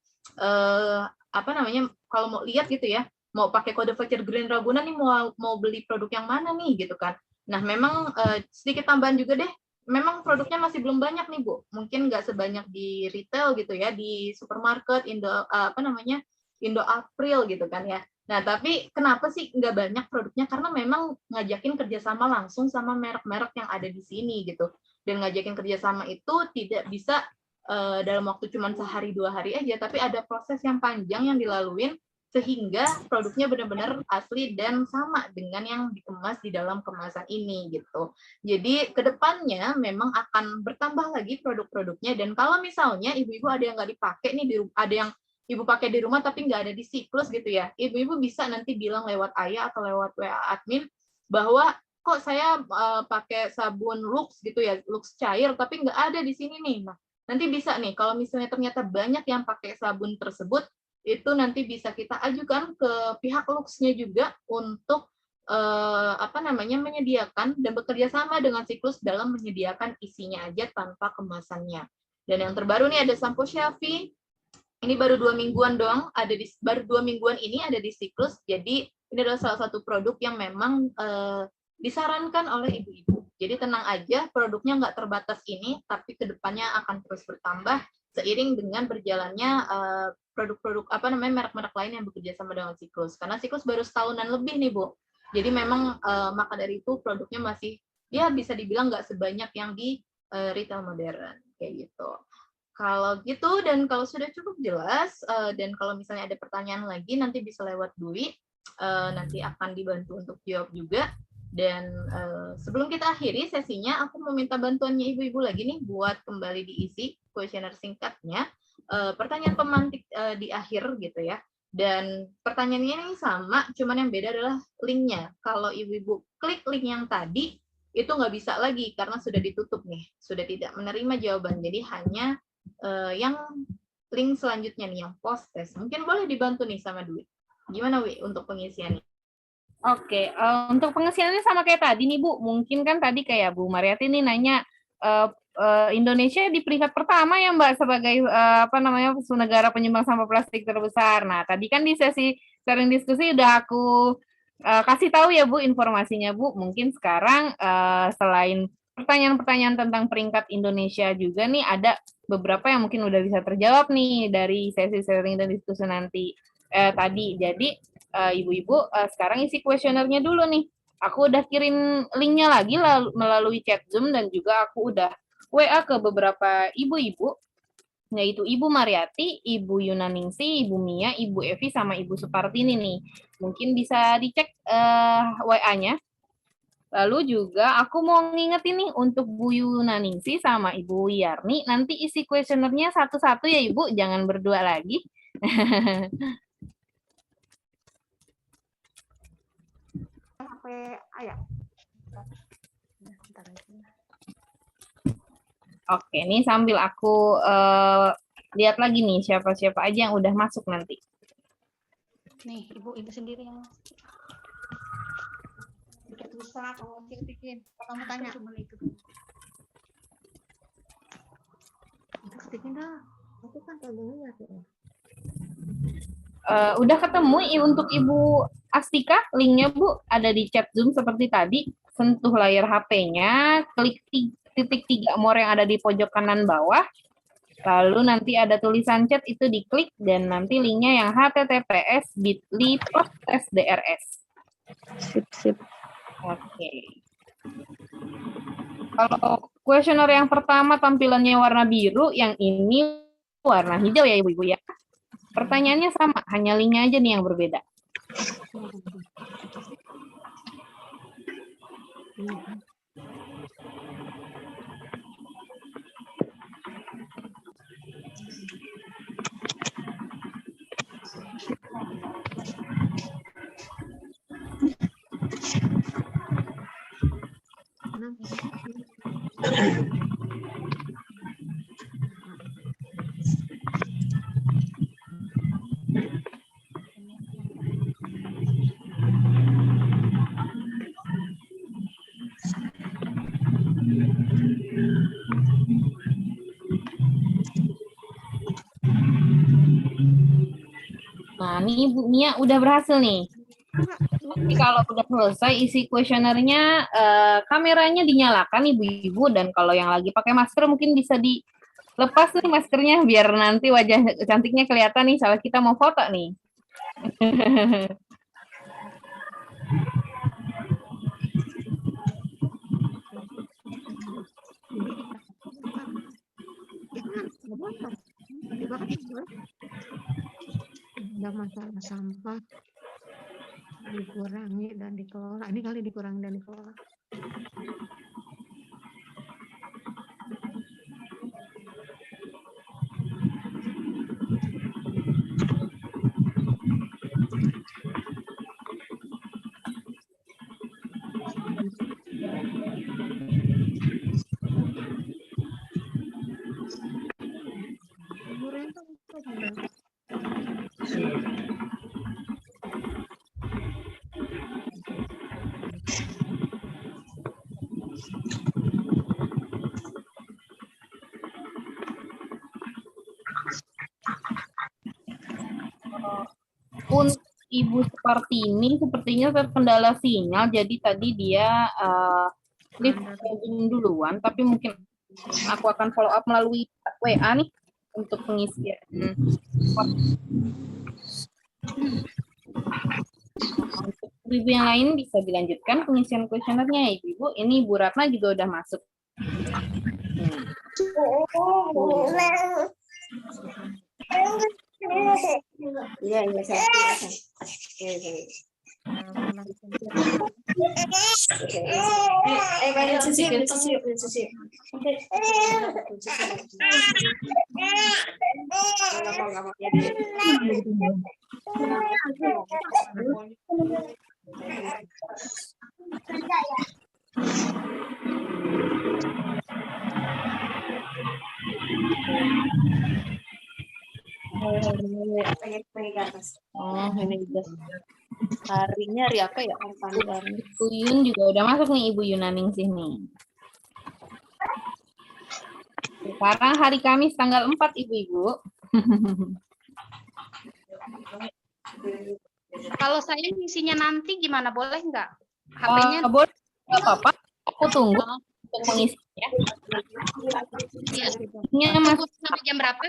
kalau mau lihat gitu ya, mau pakai kode voucher Green Ragunan nih, mau beli produk yang mana nih gitu kan. Nah memang sedikit tambahan juga deh, memang produknya masih belum banyak nih Bu, mungkin nggak sebanyak di retail gitu ya, di supermarket Indo April gitu kan ya. Nah, tapi kenapa sih nggak banyak produknya? Karena memang ngajakin kerjasama langsung sama merek-merek yang ada di sini gitu. Dan ngajakin kerjasama itu tidak bisa dalam waktu cuma sehari 2 hari aja, tapi ada proses yang panjang yang dilaluin sehingga produknya benar-benar asli dan sama dengan yang dikemas di dalam kemasan ini gitu. Jadi kedepannya memang akan bertambah lagi produk-produknya, dan kalau misalnya ibu-ibu ada yang nggak dipakai nih, ada yang ibu pakai di rumah tapi nggak ada di siklus gitu ya, ibu-ibu bisa nanti bilang lewat Ayah atau lewat WA admin bahwa kok saya pakai sabun Lux gitu ya, Lux cair tapi nggak ada di sini nih. Nah nanti bisa nih kalau misalnya ternyata banyak yang pakai sabun tersebut, itu nanti bisa kita ajukan ke pihak Lux-nya juga untuk menyediakan dan bekerja sama dengan siklus dalam menyediakan isinya aja tanpa kemasannya. Dan yang terbaru nih ada sampo Shafi. Ini baru 2 mingguan doang, baru 2 mingguan ini ada di siklus. Jadi ini adalah salah satu produk yang memang disarankan oleh ibu-ibu. Jadi tenang aja, produknya nggak terbatas ini, tapi kedepannya akan terus bertambah seiring dengan berjalannya produk-produk merek-merek lain yang bekerja sama dengan siklus. Karena siklus baru setahunan lebih nih Bu. Jadi memang maka dari itu produknya masih ya bisa dibilang nggak sebanyak yang di retail modern kayak gitu. Kalau gitu, dan kalau sudah cukup jelas, dan kalau misalnya ada pertanyaan lagi, nanti bisa lewat Dwi, nanti akan dibantu untuk jawab juga. Dan sebelum kita akhiri sesinya, aku mau minta bantuannya ibu-ibu lagi nih, buat kembali diisi kuesioner singkatnya, pertanyaan pemantik di akhir gitu ya. Dan pertanyaannya ini sama, cuman yang beda adalah linknya. Kalau ibu-ibu klik link yang tadi, itu nggak bisa lagi karena sudah ditutup nih, sudah tidak menerima jawaban. Jadi hanya yang link selanjutnya nih, yang post test. Mungkin boleh dibantu nih sama Dwi. Gimana Wi untuk pengisiannya? Oke, untuk pengisiannya sama kayak tadi nih Bu. Mungkin kan tadi kayak Bu Mariati nih nanya Indonesia di peringkat pertama ya Mbak sebagai negara penyumbang sampah plastik terbesar. Nah tadi kan di sesi sharing diskusi udah aku kasih tahu ya Bu informasinya Bu. Mungkin sekarang selain pertanyaan-pertanyaan tentang peringkat Indonesia juga nih ada beberapa yang mungkin udah bisa terjawab nih dari sesi sharing dan diskusi nanti tadi. Jadi ibu-ibu sekarang isi kuesionernya dulu nih. Aku udah kirim linknya lagi melalui chat Zoom dan juga aku udah WA ke beberapa ibu-ibu, yaitu Ibu Mariati, Ibu Yunaningsi, Ibu Mia, Ibu Evi, sama Ibu Supartini nih. Mungkin bisa dicek WA-nya. Lalu juga aku mau ngingetin nih untuk Bu Yunaningsi sama Ibu Yarni, nanti isi kuesionernya satu-satu ya Ibu, jangan berdua lagi. Sampai ayah. Oke, ini sambil aku lihat lagi nih siapa-siapa aja yang udah masuk nanti. Nih, ibu sendiri yang bikin susah, kamu bikin. Kamu tanya. Cuma itu. Bikin dah. Aku kan tahu ya tuh. Udah ketemu untuk Ibu Astika, linknya Bu ada di chat Zoom seperti tadi. Sentuh layar HP-nya, klik titik 3 more yang ada di pojok kanan bawah. Lalu nanti ada tulisan chat itu diklik dan nanti linknya yang https://bit.ly/drs. Sip. Oke. Kalau kuesioner yang pertama tampilannya warna biru, yang ini warna hijau ya ibu-ibu ya. Pertanyaannya sama, hanya linknya aja nih yang berbeda. Nah, ini Bu Mia udah berhasil nih. Jadi kalau udah selesai isi kuesionernya, kameranya dinyalakan ibu-ibu, dan kalau yang lagi pakai masker mungkin bisa dilepas nih maskernya biar nanti wajah cantiknya kelihatan nih saat kita mau foto nih. Ada masalah sampah dikurangi dan dikelola. Ini kali dikurangi dan dikelola. Untuk Ibu Supartini sepertinya terkendala sinyal, jadi tadi dia live Zoom duluan, tapi mungkin aku akan follow up melalui WA nih untuk pengisian. Untuk ibu yang lain bisa dilanjutkan pengisian kuesionernya ya Ibu. Ini Ibu Ratna juga udah masuk. Iya, saya. Oh, ini juga. Harinya hari apa ya? Ibu Yun juga udah masuk nih, Ibu Yunaningsih nih. Sekarang hari Kamis tanggal 4, Ibu-ibu. Kalau saya ngisinya nanti gimana, boleh nggak? HP-nya Boleh, nggak apa-apa. Aku tunggu untuk mengisinya. ya, Mas- sampai jam berapa?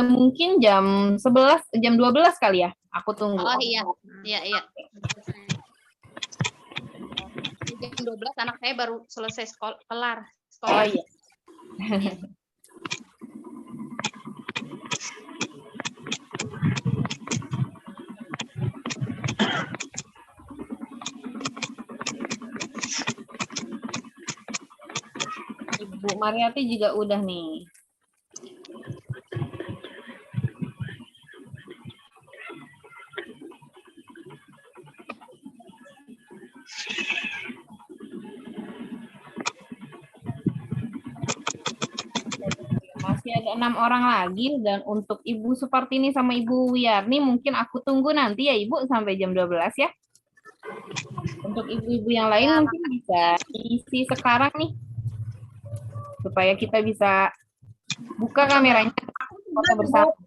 Mungkin jam 11, jam 12 kali ya. Aku tunggu. Oh iya, iya. Jam 12 anak saya baru selesai kelar sekolah. Oh iya. Ibu Mariati juga udah nih. Masih ada 6 orang lagi, dan untuk Ibu Supartini sama Ibu Wiyarni mungkin aku tunggu nanti ya Ibu sampai jam 12 ya. Untuk ibu-ibu yang lain mungkin bisa isi sekarang nih, supaya kita bisa buka kameranya foto bersama.